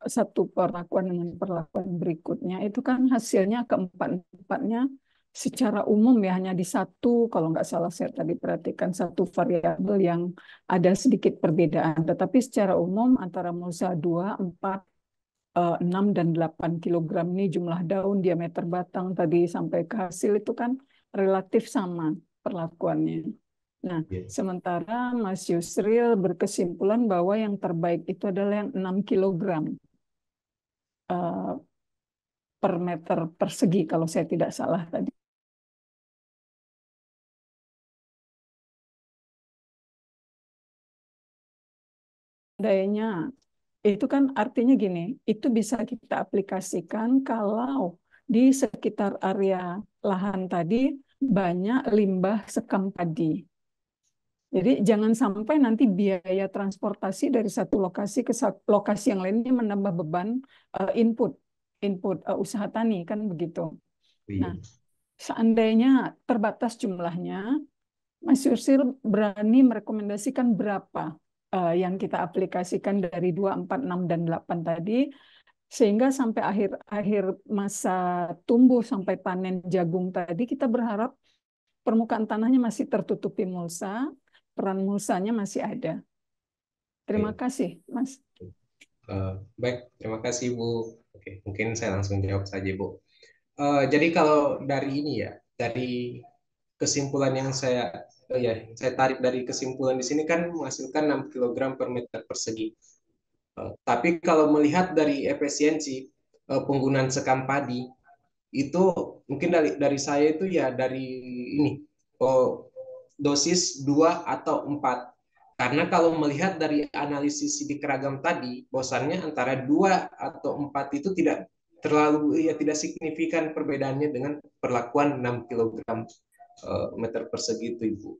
satu perlakuan dengan perlakuan berikutnya, itu kan hasilnya keempat-empatnya secara umum ya hanya di satu, kalau nggak salah saya tadi perhatikan satu variabel yang ada sedikit perbedaan. Tetapi secara umum antara mulsa 2, 4, 6 dan 8 kilogram ini jumlah daun, diameter batang tadi sampai ke hasil itu kan relatif sama perlakuannya. Nah, Ya. sementara Mas Yusril berkesimpulan bahwa yang terbaik itu adalah yang 6 kilogram eh, per meter persegi kalau saya tidak salah tadi. Dayanya itu kan artinya gini, itu bisa kita aplikasikan kalau di sekitar area lahan tadi banyak limbah sekam padi. Jadi jangan sampai nanti biaya transportasi dari satu lokasi ke lokasi yang lainnya menambah beban input input usaha tani kan begitu. Iya. Nah, seandainya terbatas jumlahnya, Mas Yusir berani merekomendasikan berapa yang kita aplikasikan dari 2, 4, 6, dan 8 tadi, sehingga sampai akhir masa tumbuh sampai panen jagung tadi, kita berharap permukaan tanahnya masih tertutupi mulsa, peran mulsanya masih ada. Terima Oke. kasih, Mas. Baik, terima kasih Bu. Oke, mungkin saya langsung jawab saja Bu. Jadi kalau dari ini ya, dari kesimpulan yang saya tarik dari kesimpulan di sini kan menghasilkan 6 kilogram per meter persegi. Tapi kalau melihat dari efisiensi penggunaan sekam padi, itu mungkin dari saya itu ya dari ini dosis 2 atau 4. Karena kalau melihat dari analisis sidik keragam tadi, bahwasannya antara 2 atau 4 itu tidak terlalu ya tidak signifikan perbedaannya dengan perlakuan 6 kilogram meter persegi itu Ibu.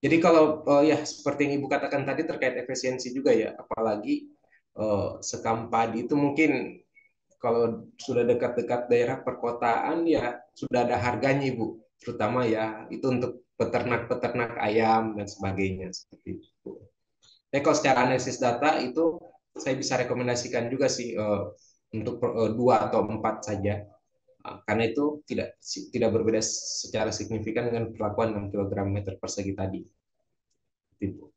Jadi kalau ya seperti yang Ibu katakan tadi terkait efisiensi juga ya, apalagi sekam padi itu mungkin kalau sudah dekat-dekat daerah perkotaan ya sudah ada harganya Ibu, terutama ya itu untuk peternak-peternak ayam dan sebagainya seperti itu. Tapi kalau secara analisis data itu saya bisa rekomendasikan juga sih untuk 2 atau 4 saja. Karena itu tidak berbeda secara signifikan dengan perlakuan 6 kg meter persegi tadi. Itu.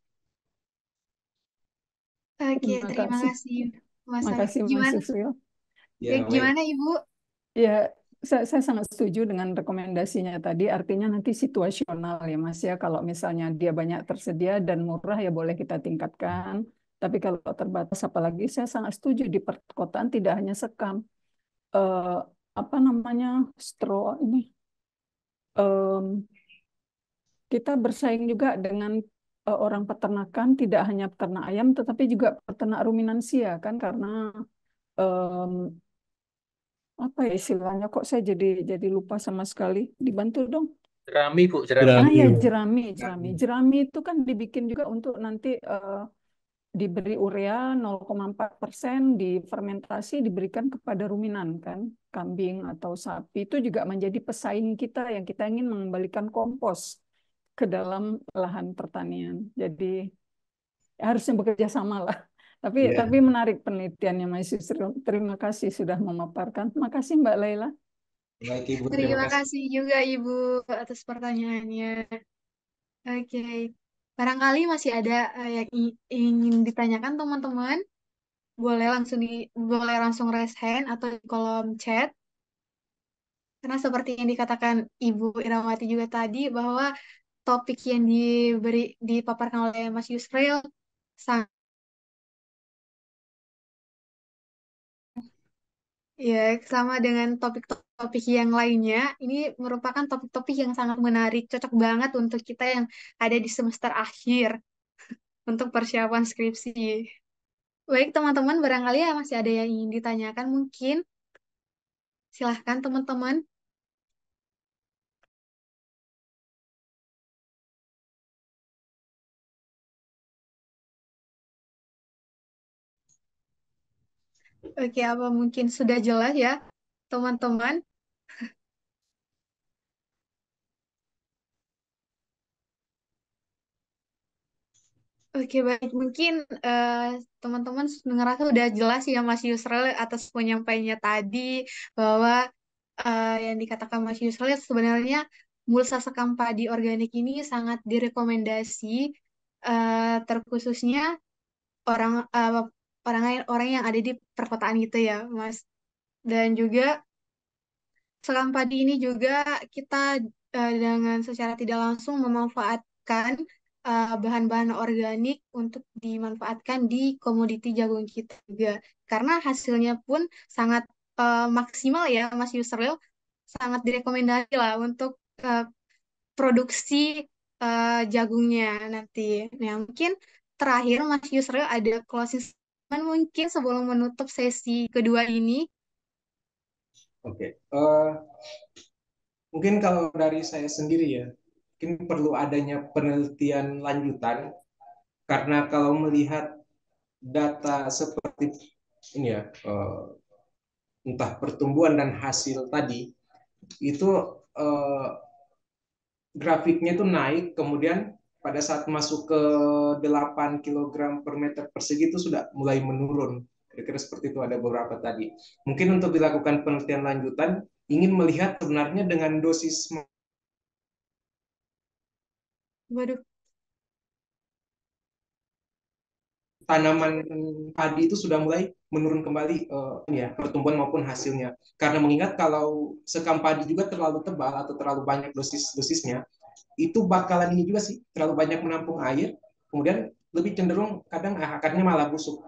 Oke, Terima terima kasih. kasih Mas Terima Habib. kasih, Mas Gimana? Yusril. Ya, Ya, baik. gimana Ibu? Ya, saya sangat setuju dengan rekomendasinya tadi. Artinya nanti situasional ya, Mas ya. Kalau misalnya dia banyak tersedia dan murah ya boleh kita tingkatkan. Tapi kalau terbatas, apalagi saya sangat setuju di perkotaan tidak hanya sekam. Eh, apa namanya straw ini? Kita bersaing juga dengan orang peternakan, tidak hanya peternak ayam, tetapi juga peternak ruminansia kan, karena em, apa ya istilahnya, kok saya jadi lupa sama sekali. Dibantu dong. Jerami, Bu, jerami. Ah ya, Jerami. jerami. Jerami itu kan dibikin juga untuk nanti diberi urea 0,4%, difermentasi diberikan kepada ruminan kan, kambing atau sapi. Itu juga menjadi pesaing kita yang kita ingin mengembalikan kompos ke dalam lahan pertanian. Jadi harusnya bekerja sama lah. Iya. Tapi menarik penelitiannya Mas Yusril. Terima kasih sudah memaparkan. Terima kasih Mbak Laila. Baik, Ibu, terima Terima kasih. kasih juga Ibu atas pertanyaannya. Oke, barangkali masih ada yang ingin ditanyakan teman-teman. Boleh langsung raise hand atau di kolom chat. Karena seperti yang dikatakan Ibu Irawati juga tadi bahwa topik yang dipaparkan oleh Mas Yusril sangat ya sama dengan topik-topik yang lainnya. Ini merupakan topik-topik yang sangat menarik, cocok banget untuk kita yang ada di semester akhir untuk persiapan skripsi. Baik, teman-teman, barangkali ya masih ada yang ingin ditanyakan mungkin. Silahkan, teman-teman. Oke, apa mungkin sudah jelas ya, teman-teman? Oke, baik. Mungkin teman-teman ngerasa udah jelas ya Mas Yusril atas penyampaiannya tadi bahwa yang dikatakan Mas Yusril sebenarnya mulsa sekam padi organik ini sangat direkomendasi terkhususnya orang eh, orang yang ada di perkotaan gitu ya, Mas. Dan juga sekam padi ini juga kita dengan secara tidak langsung memanfaatkan bahan-bahan organik untuk dimanfaatkan di komoditi jagung kita juga. Karena hasilnya pun sangat maksimal ya, Mas Yusril. Sangat direkomendasi lah untuk eh, produksi jagungnya nanti. Nah, mungkin terakhir Mas Yusril ada closing statement mungkin sebelum menutup sesi kedua ini. Oke. Mungkin kalau dari saya sendiri ya, mungkin perlu adanya penelitian lanjutan karena kalau melihat data seperti ini ya, entah pertumbuhan dan hasil tadi itu eh, grafiknya itu naik, kemudian pada saat masuk ke 8 kilogram per meter persegi itu sudah mulai menurun. Kira-kira seperti itu, ada beberapa tadi. Mungkin untuk dilakukan penelitian lanjutan, ingin melihat sebenarnya dengan dosis Waduh, tanaman padi itu sudah mulai menurun kembali ya pertumbuhan maupun hasilnya. Karena mengingat kalau sekam padi juga terlalu tebal atau terlalu banyak dosisnya, itu bakalan ini juga sih terlalu banyak menampung air, kemudian lebih cenderung kadang akarnya malah busuk,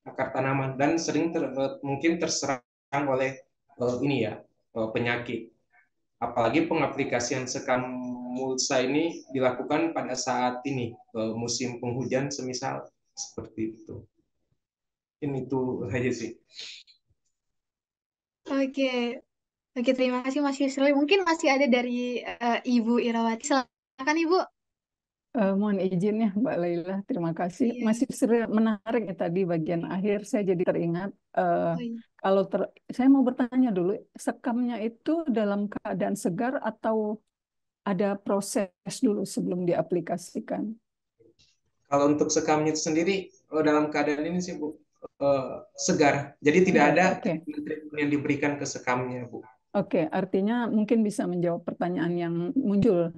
akar tanaman, dan sering mungkin terserang oleh ini ya penyakit. Apalagi pengaplikasian sekam mulsa ini dilakukan pada saat ini musim penghujan semisal seperti itu. Ini itu saja sih. oke. Oke, terima kasih Mas Yusril. Mungkin masih ada dari Ibu Irawati. Silakan Ibu. Mohon izin ya Mbak Laila, terima kasih. Iya. Masih menarik ya tadi bagian akhir, saya jadi teringat. Oh, iya. Kalau saya mau bertanya dulu, sekamnya itu dalam keadaan segar atau ada proses dulu sebelum diaplikasikan? Kalau untuk sekamnya itu sendiri dalam keadaan ini sih Bu segar. Jadi tidak ada Oke. treatment yang diberikan ke sekamnya Bu. Oke, artinya mungkin bisa menjawab pertanyaan yang muncul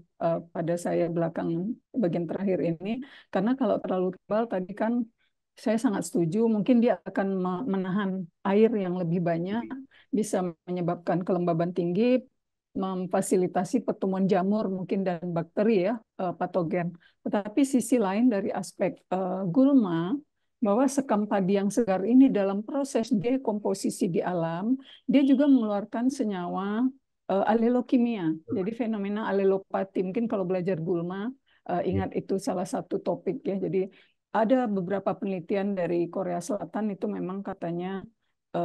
pada saya belakang bagian terakhir ini. Karena kalau terlalu tebal tadi kan saya sangat setuju, mungkin dia akan menahan air yang lebih banyak, bisa menyebabkan kelembaban tinggi, memfasilitasi pertumbuhan jamur mungkin dan bakteri ya, patogen. Tetapi sisi lain dari aspek gulma, bahwa sekam padi yang segar ini dalam proses dekomposisi di alam, dia juga mengeluarkan senyawa alelokimia. Jadi fenomena alelopati, mungkin kalau belajar gulma, Ingat itu salah satu topik ya. Jadi ada beberapa penelitian dari Korea Selatan itu memang katanya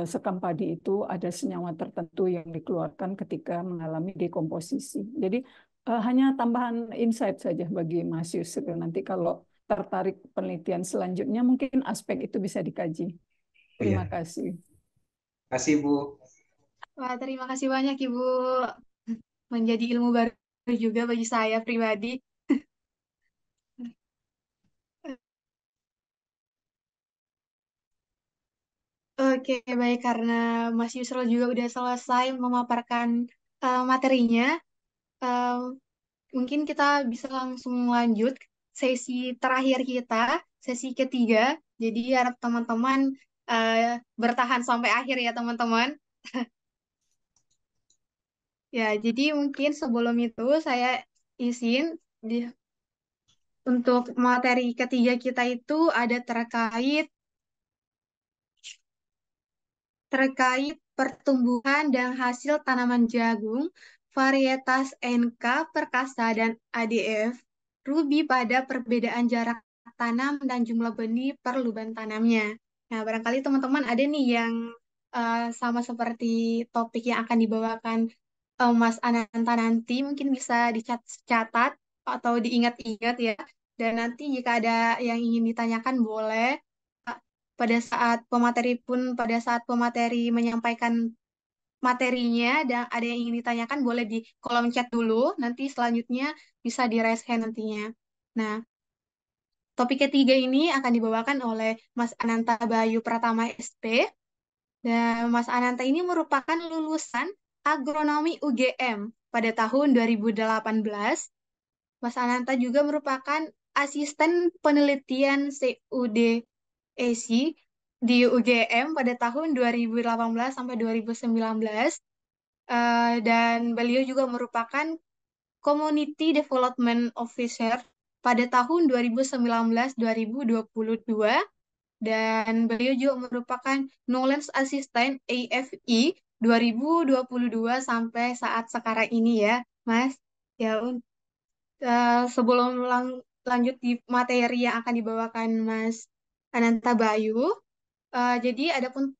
sekam padi itu ada senyawa tertentu yang dikeluarkan ketika mengalami dekomposisi. Jadi hanya tambahan insight saja bagi Mas Yusril. Nanti kalau tertarik penelitian selanjutnya mungkin aspek itu bisa dikaji. Oh ya, Terima kasih. kasih Bu. Wah, terima kasih banyak Ibu. Menjadi ilmu baru juga bagi saya pribadi. Oke, baik. Karena Mas Yusril juga udah selesai memaparkan materinya, eh, mungkin kita bisa langsung lanjut sesi terakhir kita, sesi ketiga. Jadi harap teman-teman eh, bertahan sampai akhir ya teman-teman. Ya, jadi mungkin sebelum itu saya izin di, untuk materi ketiga kita itu ada terkait pertumbuhan dan hasil tanaman jagung, varietas NK, perkasa, dan ADF, Ruby pada perbedaan jarak tanam dan jumlah benih per lubang tanamnya. Nah, barangkali teman-teman ada nih yang sama seperti topik yang akan dibawakan Mas Ananta nanti, mungkin bisa dicatat atau diingat-ingat ya. Dan nanti jika ada yang ingin ditanyakan boleh pada saat pemateri menyampaikan materinya dan ada yang ingin ditanyakan boleh di kolom chat dulu, nanti selanjutnya bisa di raise hand nantinya. Nah, topik ketiga ini akan dibawakan oleh Mas Ananta Bayu Pratama SP, dan Mas Ananta ini merupakan lulusan agronomi UGM pada tahun 2018. Mas Ananta juga merupakan asisten penelitian CUD ESI di UGM pada tahun 2018 sampai 2019. Dan beliau juga merupakan Community Development Officer pada tahun 2019-2022, dan beliau juga merupakan Knowledge Assistant AFE 2022 sampai saat sekarang ini ya, Mas. Ya, sebelum lanjut di materi yang akan dibawakan Mas Ananta Bayu, jadi adapun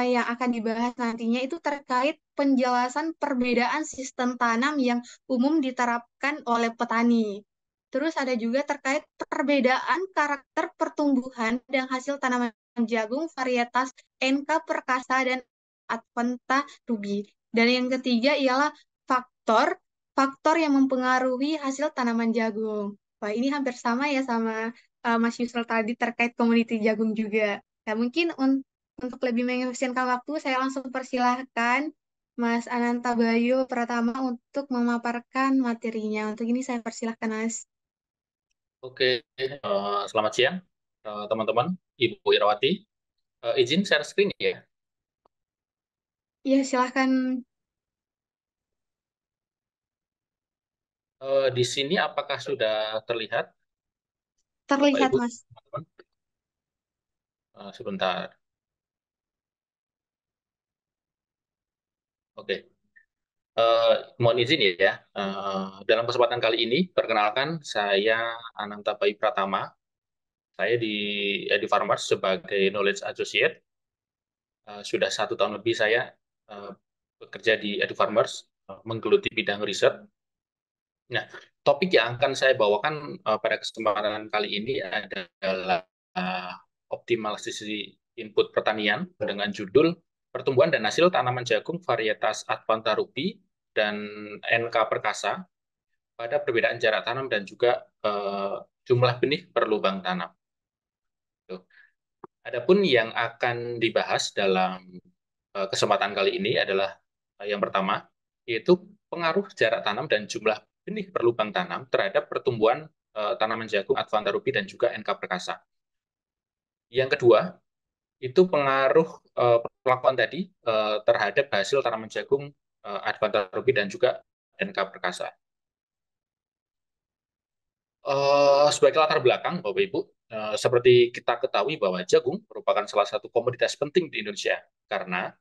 yang akan dibahas nantinya itu terkait penjelasan perbedaan sistem tanam yang umum diterapkan oleh petani. Terus ada juga terkait perbedaan karakter pertumbuhan dan hasil tanaman jagung varietas NK Perkasa dan Advanta Ruby. Dan yang ketiga ialah faktor faktor yang mempengaruhi hasil tanaman jagung. Wah, ini hampir sama ya sama Mas Yusril tadi terkait komoditi jagung juga. Ya, mungkin untuk lebih mengefisienkan waktu, saya langsung persilahkan Mas Ananta Bayu Pratama untuk memaparkan materinya. Untuk ini saya persilahkan, Mas. Oke, selamat siang teman-teman, Ibu Irawati. Izin share screen ya. Iya, silahkan. Di sini apakah sudah terlihat, Bapak Terlihat, Ibu, Mas. teman-teman? Sebentar. Oke, mohon izin ya. Dalam kesempatan kali ini, perkenalkan saya Ananta Bayu Pratama. Saya di EduFarmers sebagai Knowledge Associate. Sudah 1 tahun lebih saya bekerja di EduFarmers, menggeluti bidang riset. Nah, topik yang akan saya bawakan pada kesempatan kali ini adalah optimalisasi input pertanian dengan judul Pertumbuhan dan Hasil Tanaman Jagung Varietas Advanta Ruby dan NK Perkasa pada perbedaan jarak tanam dan juga jumlah benih per lubang tanam. Tuh. Adapun yang akan dibahas dalam kesempatan kali ini adalah yang pertama, yaitu pengaruh jarak tanam dan jumlah benih per lubang tanam terhadap pertumbuhan tanaman jagung Advanta Ruby dan juga NK Perkasa. Yang kedua, itu pengaruh perlakuan tadi terhadap hasil tanaman jagung Advanta Ruby dan juga NK Perkasa. Sebagai latar belakang, Bapak Ibu, seperti kita ketahui bahwa jagung merupakan salah satu komoditas penting di Indonesia karena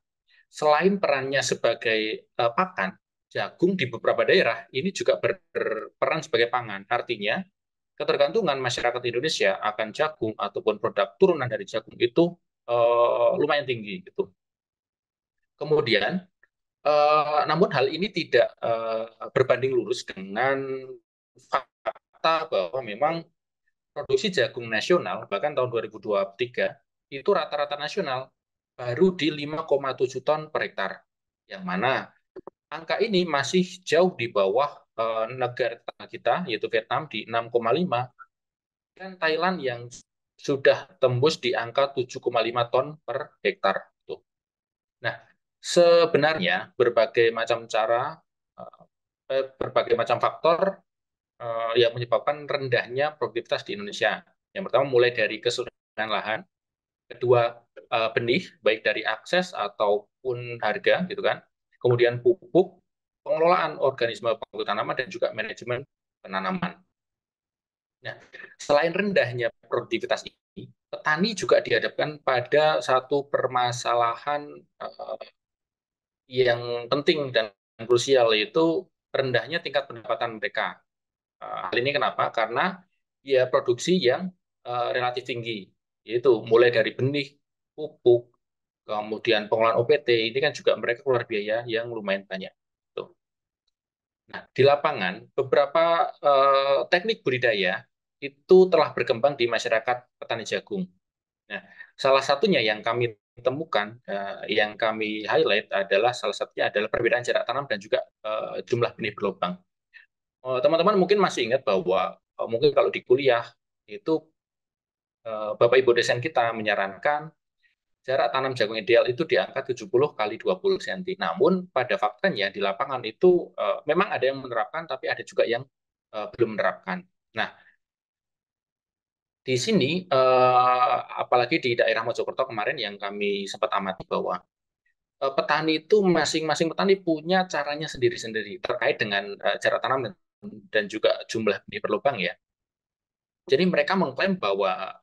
selain perannya sebagai pakan, jagung di beberapa daerah ini juga berperan sebagai pangan. Artinya, ketergantungan masyarakat Indonesia akan jagung ataupun produk turunan dari jagung itu lumayan tinggi gitu. Kemudian, namun hal ini tidak berbanding lurus dengan fakta bahwa memang produksi jagung nasional bahkan tahun 2023 itu rata-rata nasional baru di 5,7 ton per hektar, yang mana angka ini masih jauh di bawah negara tetangga kita, yaitu Vietnam di 6,5, dan Thailand yang sudah tembus di angka 7,5 ton per hektar. Nah, sebenarnya berbagai macam cara, berbagai macam faktor yang menyebabkan rendahnya produktivitas di Indonesia. Yang pertama mulai dari kesulitan lahan, kedua benih, baik dari akses ataupun harga, gitu kan. Kemudian pupuk, pengelolaan organisme penghasil tanaman, dan juga manajemen penanaman. Nah, selain rendahnya produktivitas ini, petani juga dihadapkan pada satu permasalahan yang penting dan krusial, yaitu rendahnya tingkat pendapatan mereka. Hal ini kenapa? Karena biaya produksi yang relatif tinggi, yaitu mulai dari benih, pupuk, kemudian pengelolaan OPT, ini kan juga mereka keluar biaya yang lumayan banyak. Tuh. Nah, di lapangan, beberapa teknik budidaya itu telah berkembang di masyarakat petani jagung. Nah, salah satunya yang kami temukan, yang kami highlight adalah salah satunya adalah perbedaan jarak tanam dan juga jumlah benih berlubang. Teman-teman mungkin masih ingat bahwa mungkin kalau di kuliah itu Bapak Ibu dosen kita menyarankan jarak tanam jagung ideal itu di angka 70 kali 20 cm. Namun pada faktanya di lapangan itu memang ada yang menerapkan, tapi ada juga yang belum menerapkan. Nah, di sini, apalagi di daerah Mojokerto kemarin yang kami sempat amati bahwa petani itu masing-masing petani punya caranya sendiri-sendiri terkait dengan jarak tanam dan juga jumlah benih per lubang ya. Jadi mereka mengklaim bahwa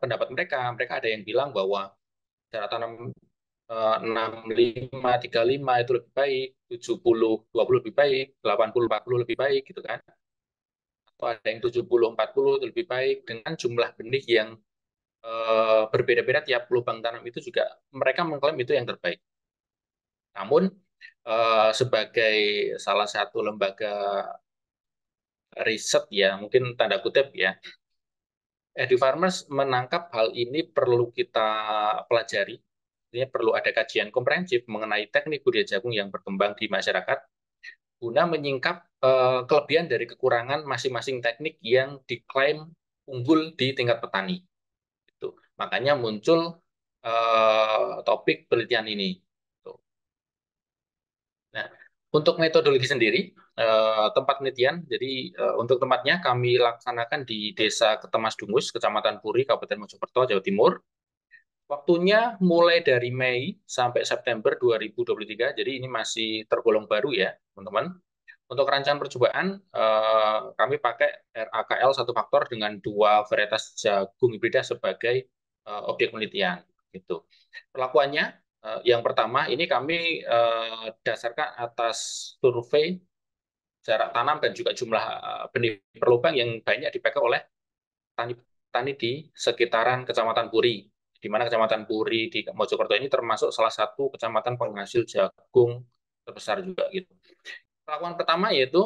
pendapat mereka ada yang bilang bahwa jarak tanam 65-35 itu lebih baik, 70-20 lebih baik, 80-40 lebih baik gitu kan. Atau ada yang 70-40 itu lebih baik, dengan jumlah benih yang berbeda-beda tiap lubang tanam itu juga mereka mengklaim itu yang terbaik. Namun sebagai salah satu lembaga riset ya, mungkin tanda kutip ya, EduFarmers menangkap hal ini perlu kita pelajari. Ini perlu ada kajian komprehensif mengenai teknik budidaya jagung yang berkembang di masyarakat guna menyingkap kelebihan dari kekurangan masing-masing teknik yang diklaim unggul di tingkat petani. Itu. Makanya muncul topik penelitian ini. Nah, untuk metodologi sendiri, tempat penelitian, jadi untuk tempatnya kami laksanakan di Desa Ketemasdungus, Kecamatan Puri, Kabupaten Mojokerto, Jawa Timur. Waktunya mulai dari Mei sampai September 2023, jadi ini masih tergolong baru ya, teman-teman. Untuk rancangan percobaan, kami pakai RAKL 1 faktor dengan 2 varietas jagung hibrida sebagai objek penelitian. Gitu. Perlakuannya, yang pertama, ini kami dasarkan atas survei jarak tanam dan juga jumlah benih per lubang yang banyak dipakai oleh tani di sekitaran Kecamatan Puri, di mana Kecamatan Puri di Mojokerto ini termasuk salah satu kecamatan penghasil jagung terbesar juga gitu. Perlakuan pertama yaitu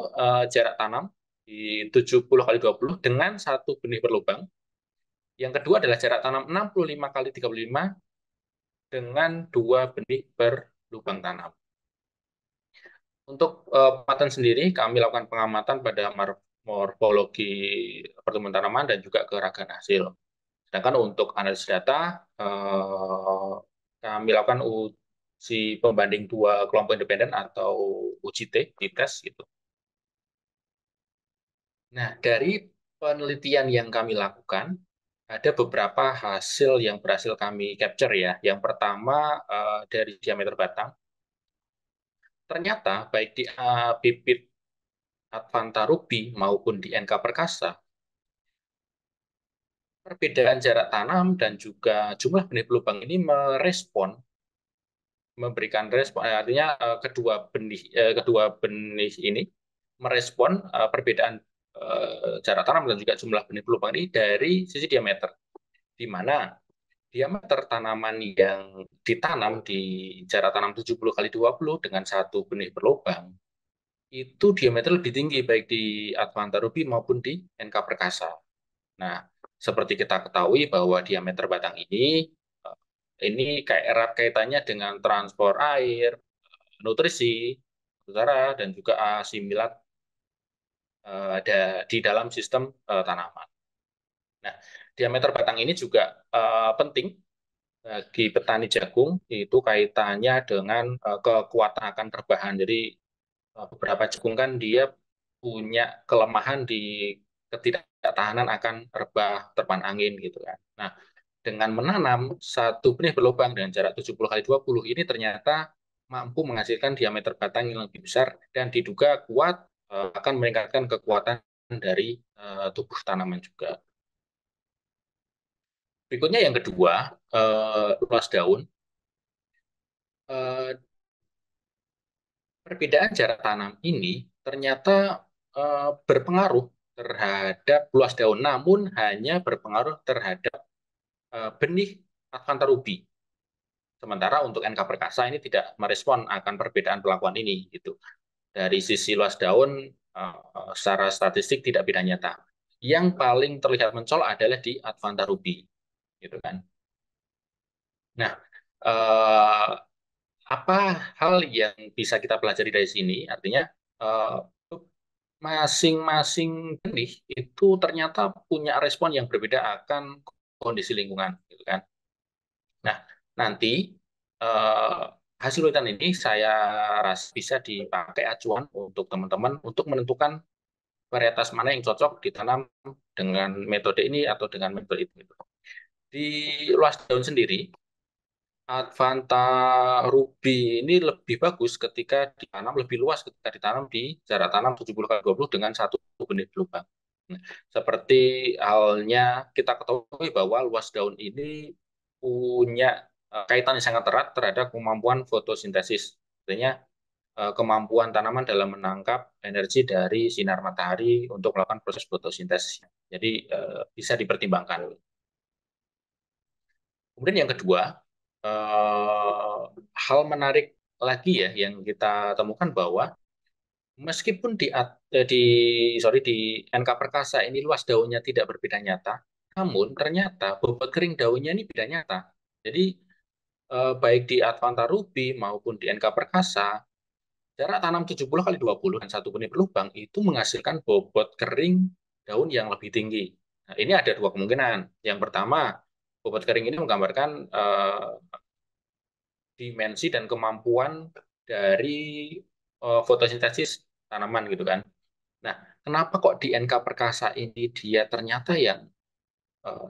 jarak tanam di 70 kali 20 dengan 1 benih per lubang. Yang kedua adalah jarak tanam 65 kali 35 dengan 2 benih per lubang tanam. Untuk pengamatan sendiri, kami lakukan pengamatan pada morfologi pertumbuhan tanaman dan juga keragaman hasil. Sedangkan untuk analisis data, kami lakukan uji pembanding 2 kelompok independen atau UJT, di tes gitu. Nah, dari penelitian yang kami lakukan, ada beberapa hasil yang berhasil kami capture ya. Yang pertama dari diameter batang. Ternyata baik di bibit Advanta Ruby maupun di NK Perkasa, perbedaan jarak tanam dan juga jumlah benih pelubang ini memberikan respon, artinya kedua benih ini merespon perbedaan jarak tanam dan juga jumlah benih berlubang ini dari sisi diameter, di mana diameter tanaman yang ditanam di jarak tanam 70 kali 20 dengan satu benih berlubang itu diameter lebih tinggi baik di Advanta Ruby maupun di NK Perkasa. Nah, seperti kita ketahui bahwa diameter batang ini kayak erat kaitannya dengan transport air, nutrisi, udara, dan juga asimilat ada di dalam sistem tanaman. Nah, diameter batang ini juga penting bagi petani jagung, itu kaitannya dengan kekuatan akan rebahan. Jadi beberapa jagung kan dia punya kelemahan di ketidaktahanan akan rebah terpaan angin gitu kan. Nah, dengan menanam satu benih berlubang dengan jarak 70 kali 20 ini ternyata mampu menghasilkan diameter batang yang lebih besar dan diduga kuat akan meningkatkan kekuatan dari tubuh tanaman juga. Berikutnya yang kedua, luas daun. Perbedaan jarak tanam ini ternyata berpengaruh terhadap luas daun, namun hanya berpengaruh terhadap benih Advanta Ruby. Sementara untuk NK Perkasa ini tidak merespon akan perbedaan perlakuan ini. Gitu. Dari sisi luas daun, secara statistik tidak beda nyata. Yang paling terlihat mencolok adalah di Advanta Ruby. Gitu kan. Nah, apa hal yang bisa kita pelajari dari sini? Artinya, masing-masing benih itu ternyata punya respon yang berbeda akan kondisi lingkungan. Gitu kan. Nah, nanti hasil penelitian ini saya rasa bisa dipakai acuan untuk teman-teman untuk menentukan varietas mana yang cocok ditanam dengan metode ini atau dengan metode itu. Di luas daun sendiri, Advanta Ruby ini lebih bagus ketika ditanam lebih luas ketika ditanam di jarak tanam 70 kali 20 dengan satu benih berlubang. Nah, seperti halnya kita ketahui bahwa luas daun ini punya kaitan yang sangat erat terhadap kemampuan fotosintesis. Artinya kemampuan tanaman dalam menangkap energi dari sinar matahari untuk melakukan proses fotosintesis. Jadi bisa dipertimbangkan. Kemudian yang kedua, hal menarik lagi ya yang kita temukan bahwa meskipun di NK Perkasa ini luas daunnya tidak berbeda nyata, namun ternyata bobot kering daunnya ini beda nyata. Jadi baik di Advanta Ruby maupun di NK Perkasa, jarak tanam 70 kali 20 dan satu benih berlubang itu menghasilkan bobot kering daun yang lebih tinggi. Nah, ini ada dua kemungkinan. Yang pertama, bobot kering ini menggambarkan dimensi dan kemampuan dari fotosintesis tanaman gitu kan. Nah, kenapa kok di NK Perkasa ini dia ternyata yang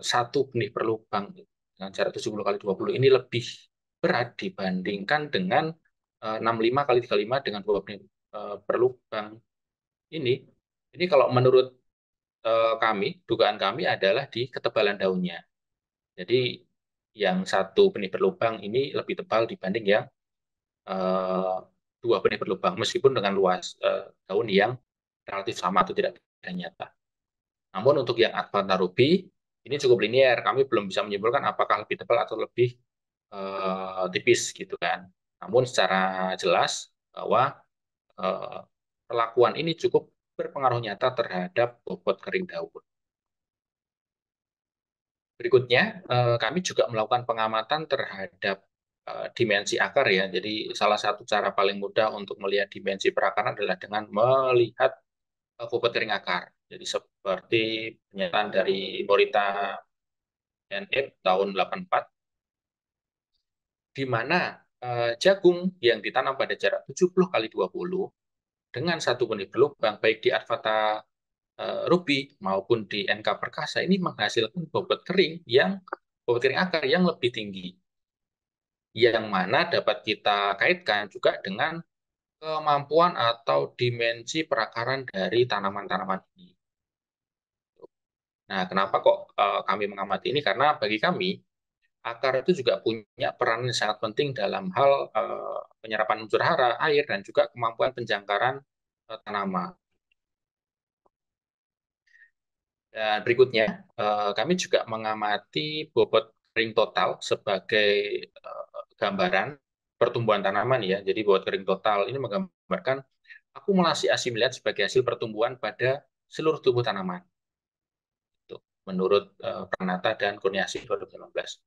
satu benih berlubang dengan jarak 70 kali 20 ini lebih berat dibandingkan dengan 65 kali 35 dengan dua benih berlubang ini. Ini kalau menurut kami, dugaan kami adalah di ketebalan daunnya. Jadi yang satu benih berlubang ini lebih tebal dibanding yang dua benih berlubang, meskipun dengan luas daun yang relatif sama atau tidak beda nyata. Namun untuk yang Advanta Ruby, ini cukup linier. Kami belum bisa menyimpulkan apakah lebih tebal atau lebih tipis gitu kan. Namun secara jelas bahwa perlakuan ini cukup berpengaruh nyata terhadap bobot kering daun. Berikutnya, kami juga melakukan pengamatan terhadap dimensi akar ya. Jadi salah satu cara paling mudah untuk melihat dimensi perakaran adalah dengan melihat bobot kering akar. Jadi seperti pernyataan dari Morita NF tahun 84, di mana jagung yang ditanam pada jarak 70 kali 20 dengan satu benih berlubang, baik di Advanta Ruby maupun di NK Perkasa ini menghasilkan bobot kering akar yang lebih tinggi, yang mana dapat kita kaitkan juga dengan kemampuan atau dimensi perakaran dari tanaman-tanaman ini. Nah, kenapa kok kami mengamati ini? Karena bagi kami akar itu juga punya peran yang sangat penting dalam hal penyerapan unsur hara, air, dan juga kemampuan penjangkaran tanaman. Dan berikutnya, kami juga mengamati bobot kering total sebagai gambaran pertumbuhan tanaman ya. Jadi bobot kering total ini menggambarkan akumulasi asimilat sebagai hasil pertumbuhan pada seluruh tubuh tanaman. Itu menurut Pranata dan Kurniasih 2019.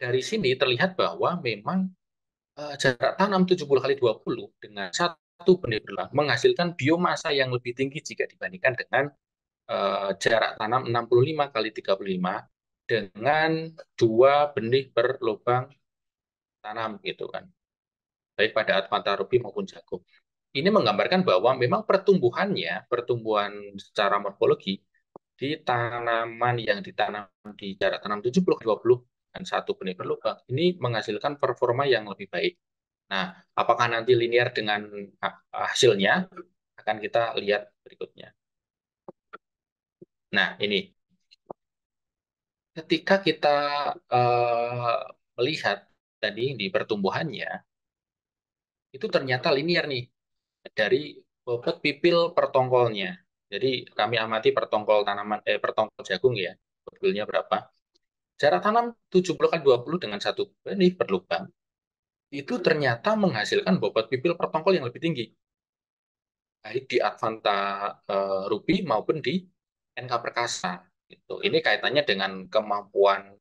Dari sini terlihat bahwa memang jarak tanam 70 kali 20 dengan satu benih berulang menghasilkan biomasa yang lebih tinggi jika dibandingkan dengan jarak tanam 65 kali 35 dengan 2 benih per lubang tanam gitu kan. Baik pada Advanta ruby maupun jagung. Ini menggambarkan bahwa memang pertumbuhan secara morfologi di tanaman yang ditanam di jarak tanam 70 kali 20 dan 1 benih per lubang ini menghasilkan performa yang lebih baik. Nah, apakah nanti linear dengan hasilnya akan kita lihat berikutnya. Nah, ini ketika kita melihat tadi di pertumbuhannya, itu ternyata linear nih dari bobot pipil per tongkolnya. Jadi kami amati pertongkol pertongkol jagung ya, pipilnya berapa. Jarak tanam 70 kali 20 dengan 1 benih per lubang, itu ternyata menghasilkan bobot pipil per tongkol yang lebih tinggi. Baik di Advanta ruby maupun di NK Perkasa. Gitu. Ini kaitannya dengan kemampuan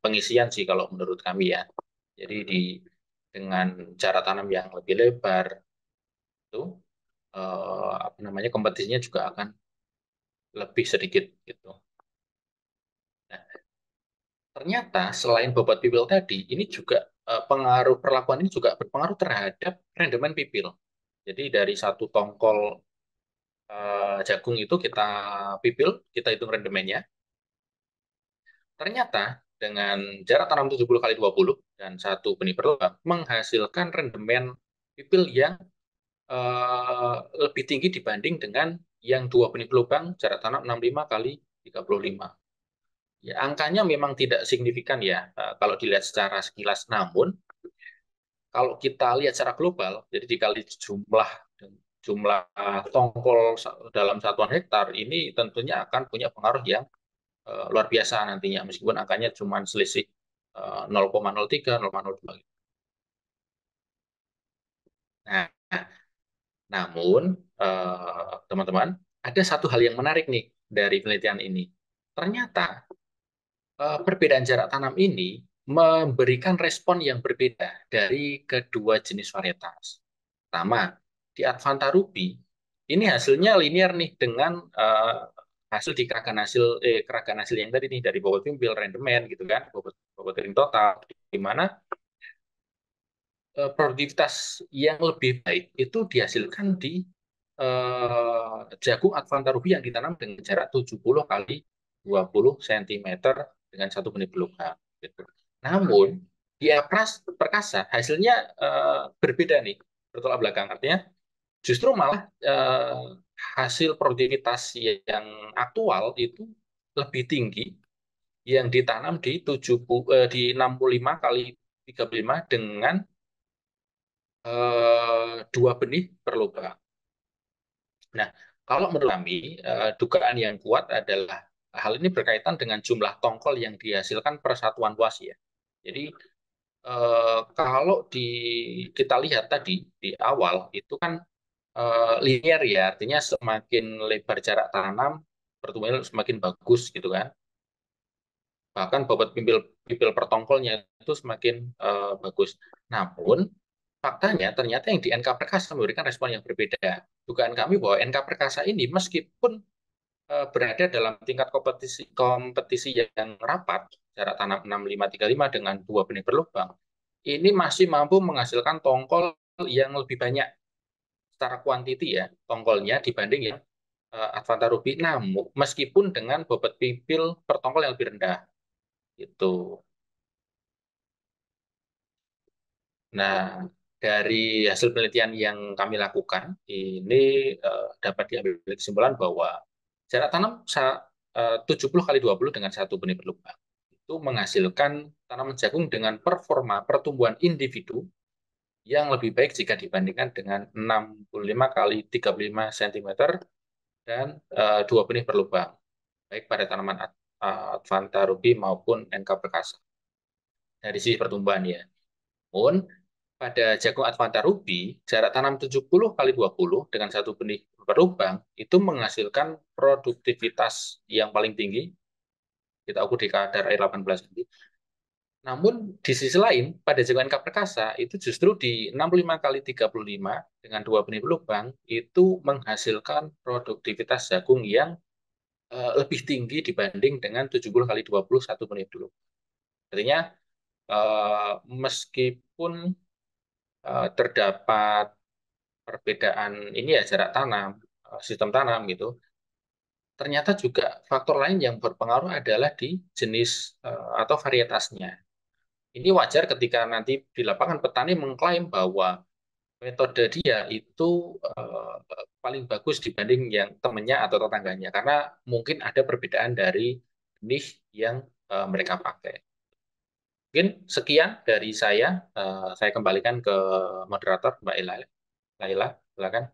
pengisian sih kalau menurut kami ya. Jadi dengan jarak tanam yang lebih lebar itu kompetisinya juga akan lebih sedikit gitu. Nah, ternyata selain bobot pipil tadi, ini juga perlakuan ini juga berpengaruh terhadap rendemen pipil. Jadi dari satu tongkol jagung itu kita hitung rendemennya. Ternyata dengan jarak tanam 70 kali 20 dan 1 benih per lubang menghasilkan rendemen pipil yang lebih tinggi dibanding dengan yang 2 benih per lubang jarak tanam 65 kali 35. Ya, angkanya memang tidak signifikan ya kalau dilihat secara sekilas, namun kalau kita lihat secara global, jadi dikali jumlah tongkol dalam satuan hektar, ini tentunya akan punya pengaruh yang luar biasa nantinya, meskipun angkanya cuma selisih 0,03, 0,02. Nah, namun teman-teman, ada satu hal yang menarik nih dari penelitian ini. Ternyata perbedaan jarak tanam ini memberikan respon yang berbeda dari kedua jenis varietas. Pertama, di Advanta ruby, ini hasilnya linear nih dengan hasil di keragan hasil yang tadi nih dari bobot pipil, rendemen gitu kan, bobot kering total, di mana produktivitas yang lebih baik itu dihasilkan di jagung Advanta ruby yang ditanam dengan jarak 70 kali 20 cm dengan 1 benih lubang. Gitu. Namun di Perkasa hasilnya berbeda nih, bertolak belakang. Artinya justru malah hasil produktivitas yang aktual itu lebih tinggi yang ditanam di 65 kali 35 dengan 2 benih per lubang. Nah, kalau menurut kami, dugaan yang kuat adalah hal ini berkaitan dengan jumlah tongkol yang dihasilkan per satuan luas ya. Jadi kalau kita lihat tadi di awal itu kan linear ya, artinya semakin lebar jarak tanam pertumbuhannya semakin bagus gitu kan. Bahkan bobot pipil per tongkolnya itu semakin bagus. Namun faktanya ternyata yang di NK Perkasa memberikan respon yang berbeda. Dugaan kami bahwa NK Perkasa ini meskipun berada dalam tingkat kompetisi yang rapat, jarak tanam 6535 dengan 2 benih per lubang, ini masih mampu menghasilkan tongkol yang lebih banyak secara kuantiti ya, tongkolnya dibanding yang Advanta ruby, namun meskipun dengan bobot pipil per tongkol yang lebih rendah. Gitu. Nah, dari hasil penelitian yang kami lakukan, ini dapat diambil kesimpulan bahwa jarak tanam 70 kali 20 dengan 1 benih per lubang itu menghasilkan tanaman jagung dengan performa pertumbuhan individu yang lebih baik jika dibandingkan dengan 65 kali 35 cm dan 2 benih per lubang, baik pada tanaman Advanta ruby maupun NK perkasa. Dari sisi pertumbuhan ya. Namun pada jagung Advanta ruby, jarak tanam 70 kali 20 dengan 1 benih per lubang itu menghasilkan produktivitas yang paling tinggi, kita ukur di kadar air 18 cm. Namun di sisi lain, pada jagung NK perkasa itu justru di 65 kali 35 dengan 2 benih per lubang itu menghasilkan produktivitas jagung yang lebih tinggi dibanding dengan 70 kali 20 1 benih per lubang. Artinya meskipun terdapat perbedaan ini ya jarak tanam, sistem tanam gitu, ternyata juga faktor lain yang berpengaruh adalah di jenis atau varietasnya. Ini wajar ketika nanti di lapangan petani mengklaim bahwa metode dia itu paling bagus dibanding yang temannya atau tetangganya, karena mungkin ada perbedaan dari benih yang mereka pakai. Mungkin sekian dari saya. Saya kembalikan ke moderator Mbak Ila. Laila, silakan.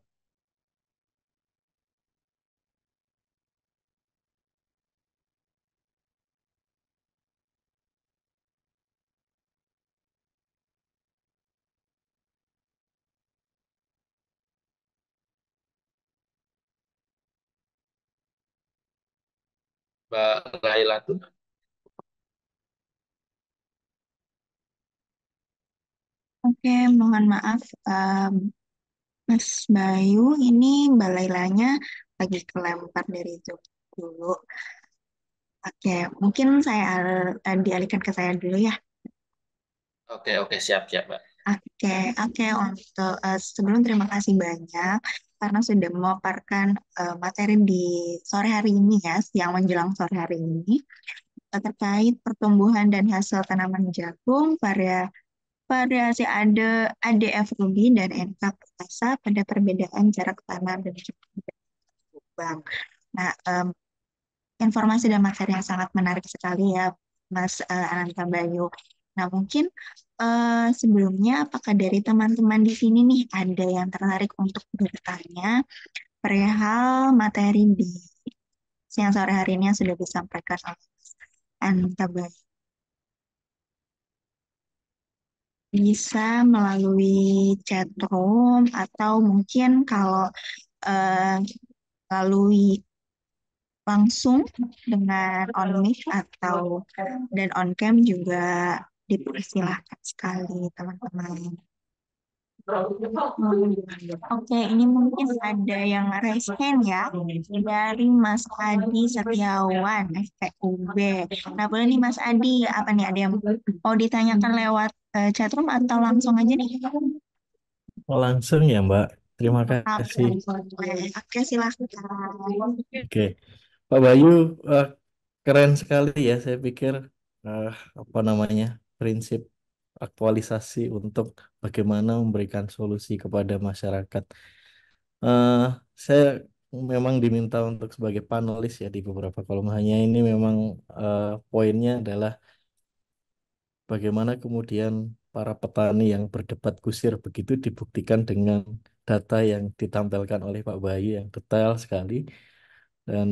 Mbak Laila tuh. Oke, mohon maaf, Mas Bayu. Ini Mbak Lailanya lagi kelempar dari Zoom dulu. Oke, mungkin saya dialihkan ke saya dulu ya. Oke, oke, siap, siap, Mbak. Oke, oke. Untuk sebelum terima kasih banyak karena sudah memaparkan materi di sore hari ini ya, siang menjelang sore hari ini terkait pertumbuhan dan hasil tanaman jagung, variasi ADF Ruby dan NK perkasa pada perbedaan jarak tanam dan jagung lubang. Nah, informasi dan materi yang sangat menarik sekali ya, Mas Ananta Bayu. Nah, mungkin sebelumnya apakah dari teman-teman di sini nih ada yang tertarik untuk bertanya perihal materi di siang sore hari ini yang sudah disampaikan oleh Mas Ananta Bayu? Bisa melalui chat room atau mungkin kalau eh, melalui langsung dengan on mic atau dan on cam juga dipersilahkan sekali teman-teman. Oke, ini mungkin ada yang raise hand ya dari Mas Adi Setiawan, FPUB. Nah, boleh nih Mas Adi, apa nih ada yang mau ditanyakan lewat chatroom atau langsung aja nih? Langsung ya, Mbak. Terima Oke, kasih. oke silakan. Oke, Pak Bayu, eh, keren sekali ya. Saya pikir eh, apa namanya prinsip aktualisasi untuk bagaimana memberikan solusi kepada masyarakat. Eh, saya memang diminta untuk sebagai panelis ya di beberapa kolom. Hanya ini memang poinnya adalah bagaimana kemudian para petani yang berdebat kusir begitu dibuktikan dengan data yang ditampilkan oleh Pak Bayu yang detail sekali dan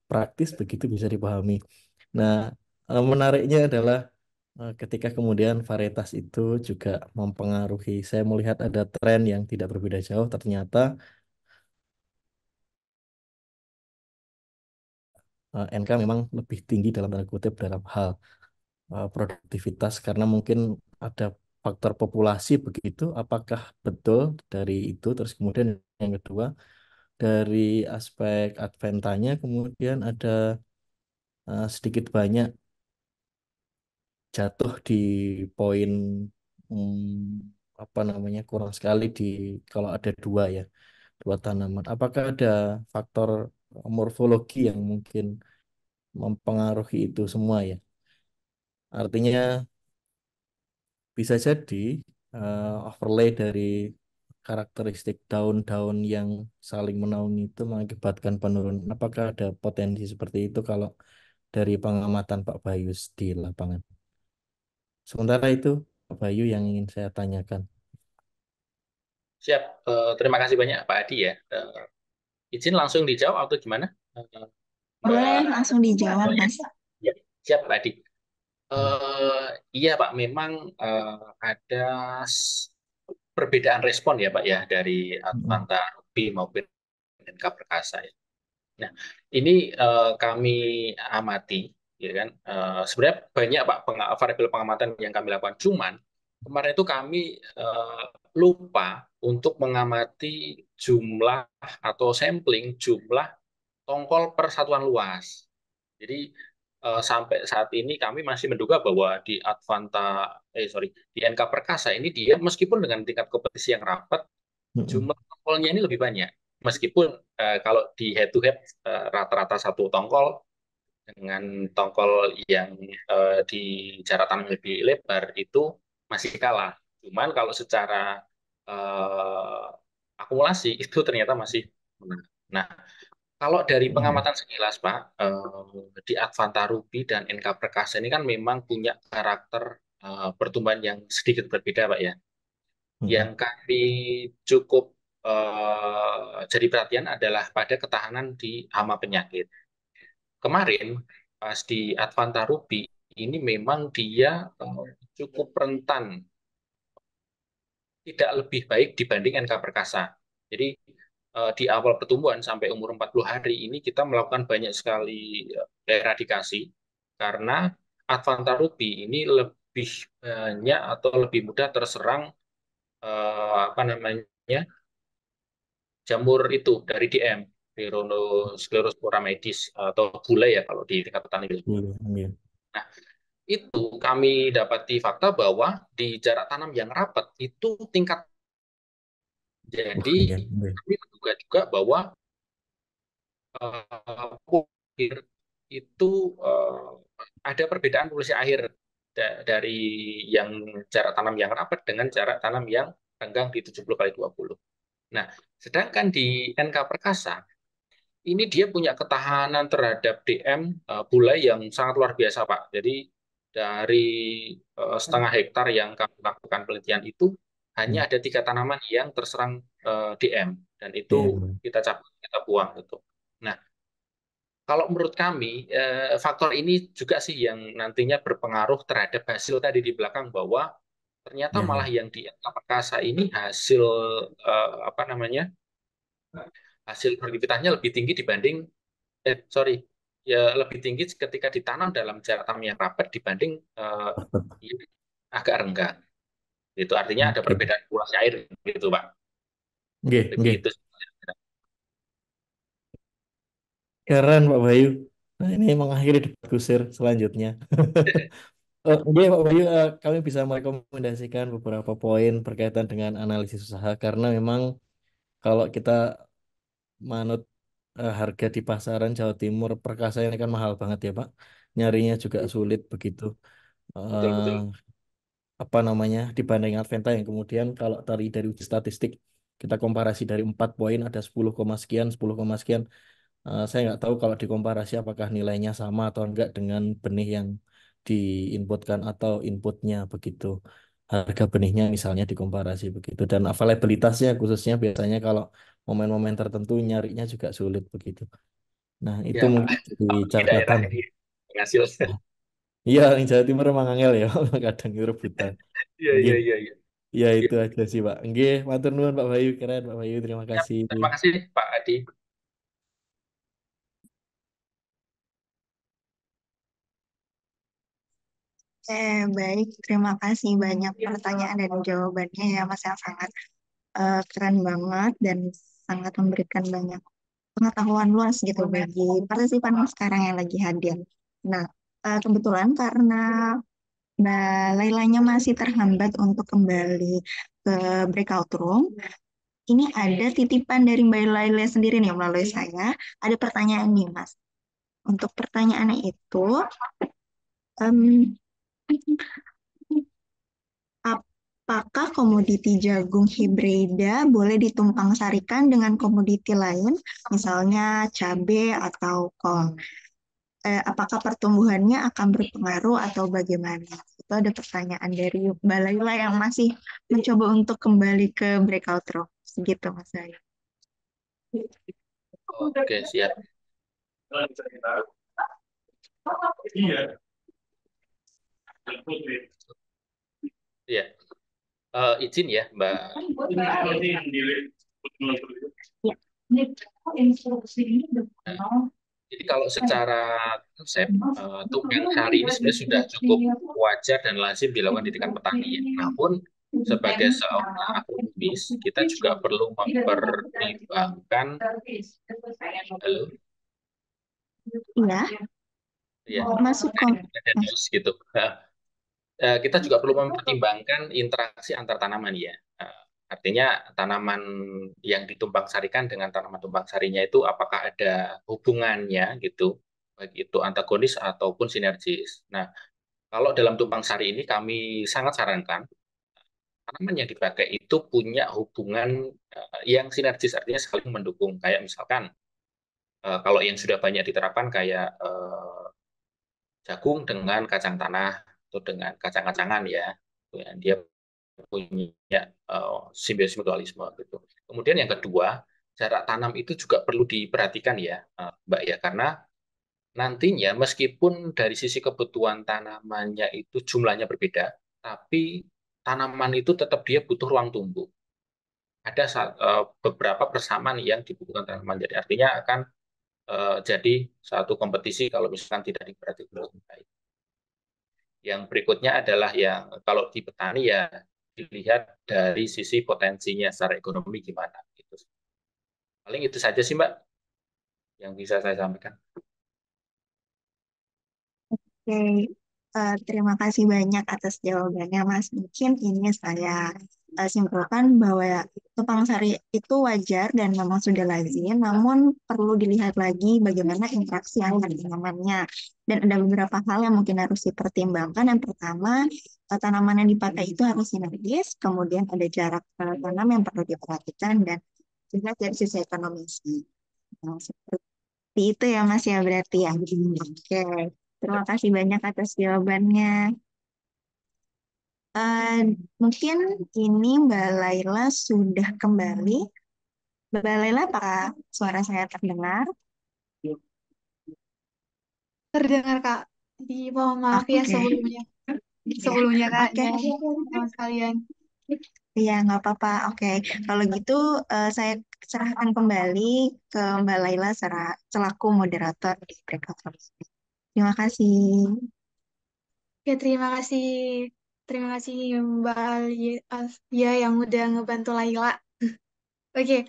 praktis begitu bisa dipahami. Nah, menariknya adalah ketika kemudian varietas itu juga mempengaruhi. Saya melihat ada tren yang tidak berbeda jauh. Ternyata NK memang lebih tinggi dalam tanda kutip dalam hal produktivitas karena mungkin ada faktor populasi begitu. Apakah betul dari itu? Terus kemudian yang kedua dari aspek adventanya kemudian ada sedikit banyak jatuh di poin apa namanya kurang sekali di kalau ada dua tanaman. Apakah ada faktor morfologi yang mungkin mempengaruhi itu semua ya? Artinya bisa jadi overlay dari karakteristik daun-daun yang saling menaungi itu mengakibatkan penurunan. Apakah ada potensi seperti itu kalau dari pengamatan Pak Bayu di lapangan? Sementara itu, Pak Bayu yang ingin saya tanyakan. Siap. Terima kasih banyak Pak Adi ya. izin langsung dijawab atau gimana? Boleh Mbak, langsung dijawab, Mas. ya, siap Pak Adi. Iya Pak, memang ada perbedaan respon ya Pak ya dari Advanta Ruby maupun NK Perkasa ya. Nah, ini kami amati, ya kan. Sebenarnya banyak Pak variabel pengamatan yang kami lakukan. Cuman kemarin itu kami lupa untuk mengamati jumlah atau sampling jumlah tongkol per satuan luas. Jadi sampai saat ini kami masih menduga bahwa di di NK Perkasa ini dia meskipun dengan tingkat kompetisi yang rapat, jumlah tongkolnya ini lebih banyak. Meskipun kalau di head to head rata-rata satu tongkol dengan tongkol yang di jarak tanam lebih lebar itu masih kalah. Cuman kalau secara akumulasi itu ternyata masih menang. Nah, kalau dari pengamatan sekilas, Pak, di Advanta Ruby dan NK Perkasa ini kan memang punya karakter pertumbuhan yang sedikit berbeda, Pak ya. Yang kami cukup jadi perhatian adalah pada ketahanan di hama penyakit. Kemarin pas di Advanta Ruby ini memang dia cukup rentan, tidak lebih baik dibanding NK Perkasa. Jadi di awal pertumbuhan sampai umur 40 hari ini kita melakukan banyak sekali eradikasi karena Advanta Ruby ini lebih banyak atau lebih mudah terserang jamur itu dari DM, Sclerospora medis atau bule ya kalau di tingkat petani. Nah, itu kami dapati fakta bahwa di jarak tanam yang rapat itu tingkat. Jadi kami menduga juga bahwa itu ada perbedaan populasi akhir dari yang jarak tanam yang rapat dengan jarak tanam yang renggang di 70x20. Nah, sedangkan di NK Perkasa ini dia punya ketahanan terhadap DM bulai yang sangat luar biasa, Pak. Jadi dari setengah hektar yang kami lakukan penelitian itu hanya ada 3 tanaman yang terserang DM dan itu kita cabut, kita buang gitu. Nah, kalau menurut kami faktor ini juga sih yang nantinya berpengaruh terhadap hasil tadi di belakang bahwa ternyata malah yang di NK Perkasa ini hasil hasil produktivitasnya lebih tinggi dibanding lebih tinggi ketika ditanam dalam jarak tanam yang rapat dibanding agak renggang. Itu artinya ada perbedaan populasi air gitu, Pak. Begitu. Keren Pak Bayu. Nah, ini mengakhiri debat kusir selanjutnya. Oke Pak Bayu, kami bisa merekomendasikan beberapa poin berkaitan dengan analisis usaha karena memang kalau kita manut harga di pasaran Jawa Timur Perkasa ini kan mahal banget ya Pak. Nyarinya juga sulit begitu. Betul. Apa namanya dibanding Adventa yang kemudian kalau dari uji statistik kita komparasi dari 4 poin ada 10, sekian 10, sekian. Saya nggak tahu kalau dikomparasi apakah nilainya sama atau enggak dengan benih yang diinputkan atau inputnya begitu. Harga benihnya misalnya dikomparasi begitu dan availabilitasnya khususnya biasanya kalau momen-momen tertentu nyarinya juga sulit begitu. Nah, itu Ya, mungkin di di daerah catatan. ini penghasil. Iya, yang Jawa Timur emang angel ya, kadang itu rebutan. Iya. Ya itu aja sih Pak. Nggih, matur nuwun Pak Bayu, keren Pak Bayu, terima Ya, kasih. terima kasih Pak Adi. Baik, terima kasih banyak pertanyaan dan jawabannya ya Mas yang sangat keren banget dan sangat memberikan banyak pengetahuan luas gitu bagi partisipan sekarang yang lagi hadir. Nah, kebetulan karena Mbak Lailanya masih terhambat untuk kembali ke breakout room, ini ada titipan dari Mbak Laila sendiri nih melalui saya. Ada pertanyaan nih Mas. Untuk pertanyaannya itu, apakah komoditi jagung hibrida boleh ditumpang sarikan dengan komoditi lain, misalnya cabai atau kol? Apakah pertumbuhannya akan berpengaruh atau bagaimana? Itu ada pertanyaan dari Mbak Laila yang masih mencoba untuk kembali ke breakout room. Segitu Mas saya. Oke, siap. Iya. Izin ya, Mbak. Nah, jadi kalau secara konsep, tunggang sari ini sebenarnya sudah cukup wajar dan lazim dilakukan di tingkat petani ya. Namun, sebagai seorang agronomis, kita juga perlu mempertimbangkan, halo, Iya, ya, masuk kok. ada news gitu. Kita juga perlu mempertimbangkan interaksi antar tanaman ya. Artinya tanaman yang ditumpang sarikan dengan tanaman tumpang sarinya itu apakah ada hubungannya gitu, baik itu antagonis ataupun sinergis. Nah, kalau dalam tumpang sari ini kami sangat sarankan tanaman yang dipakai itu punya hubungan yang sinergis, artinya saling mendukung. Kayak misalkan kalau yang sudah banyak diterapkan kayak jagung dengan kacang tanah atau dengan kacang-kacangan ya. Dia punya simbiosis mutualisme gitu. Kemudian yang kedua, jarak tanam itu juga perlu diperhatikan ya, Mbak ya, karena nantinya meskipun dari sisi kebutuhan tanamannya itu jumlahnya berbeda, tapi tanaman itu tetap dia butuh ruang tumbuh. Ada beberapa persamaan yang dibutuhkan tanaman, jadi artinya akan jadi satu kompetisi kalau misalkan tidak diperhatikan dengan baik. Yang berikutnya adalah yang kalau di petani ya dilihat dari sisi potensinya secara ekonomi gimana gitu. Paling itu saja sih Mbak yang bisa saya sampaikan. Oke, terima kasih banyak atas jawabannya, Mas. Mungkin ini saya simpulkan bahwa tumpang sari itu wajar dan memang sudah lazim, namun perlu dilihat lagi bagaimana interaksi antar tanamannya. Dan ada beberapa hal yang mungkin harus dipertimbangkan. Yang pertama, tanaman yang dipakai itu harus sinergis, kemudian ada jarak tanam yang perlu diperhatikan, dan juga dari sisi ekonomi. Nah, seperti itu ya, Mas, ya berarti ya. Oke. Terima kasih banyak atas jawabannya. Eh, Mungkin ini Mbak Laila sudah kembali. Mbak Laila, apakah suara saya terdengar? Terdengar Kak. Jadi mohon maaf ya Oke. sebelumnya. Ya, Sebelumnya Kak oke. dan teman sekalian. Iya, nggak apa-apa. Oke, kalau gitu saya serahkan kembali ke Mbak Laila selaku moderator di breakout room ini. Terima kasih. Ya terima kasih. Terima kasih Mbak Alia yang udah ngebantu Laila. Oke,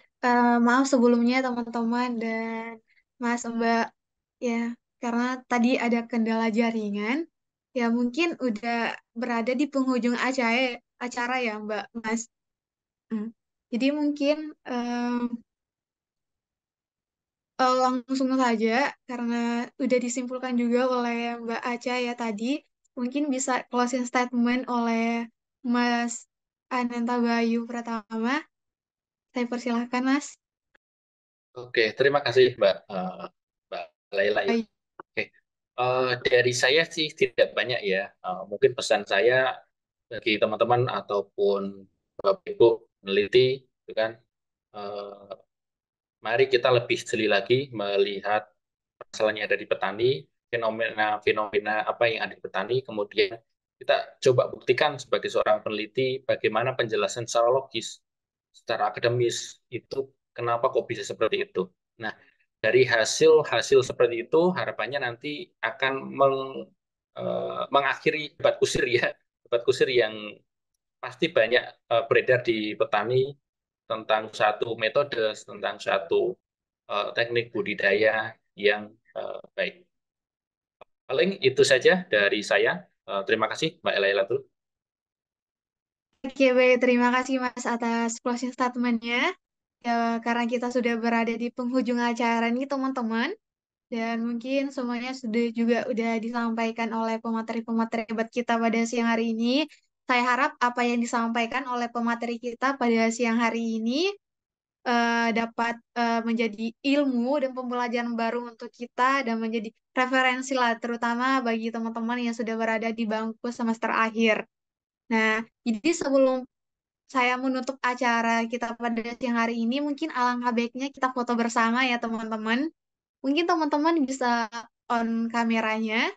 maaf sebelumnya teman-teman dan Mas Mbak ya karena tadi ada kendala jaringan. Ya mungkin udah berada di penghujung acara ya Mbak Mas. Hmm. Jadi mungkin langsung saja karena udah disimpulkan juga oleh Mbak Aca ya tadi. Mungkin bisa closing statement oleh Mas Ananta Bayu Pratama. Saya persilahkan Mas. Oke, terima kasih Mbak Laila ya. Baik. Oke, dari saya sih tidak banyak ya. Mungkin pesan saya bagi teman-teman ataupun Bapak Ibu peneliti, itu kan, eh, mari kita lebih jeli lagi melihat masalahnya ada di petani, fenomena-fenomena apa yang ada di petani, kemudian kita coba buktikan sebagai seorang peneliti bagaimana penjelasan secara logis, secara akademis itu kenapa kok bisa seperti itu. Nah, dari hasil-hasil seperti itu harapannya nanti akan mengakhiri debat kusir yang pasti banyak beredar di petani tentang satu metode, tentang satu teknik budidaya yang baik. Paling itu saja dari saya. Terima kasih Mbak Elaila. Oke, baik. Terima kasih Mas atas closing statement-nya. Ya, karena kita sudah berada di penghujung acara ini teman-teman. Dan mungkin semuanya udah disampaikan oleh pemateri-pemateri debat kita pada siang hari ini. Saya harap apa yang disampaikan oleh pemateri kita pada siang hari ini dapat menjadi ilmu dan pembelajaran baru untuk kita dan menjadi referensi lah, terutama bagi teman-teman yang sudah berada di bangku semester akhir. Nah, jadi sebelum saya menutup acara kita pada siang hari ini, mungkin alangkah baiknya kita foto bersama ya teman-teman. Mungkin teman-teman bisa on kameranya.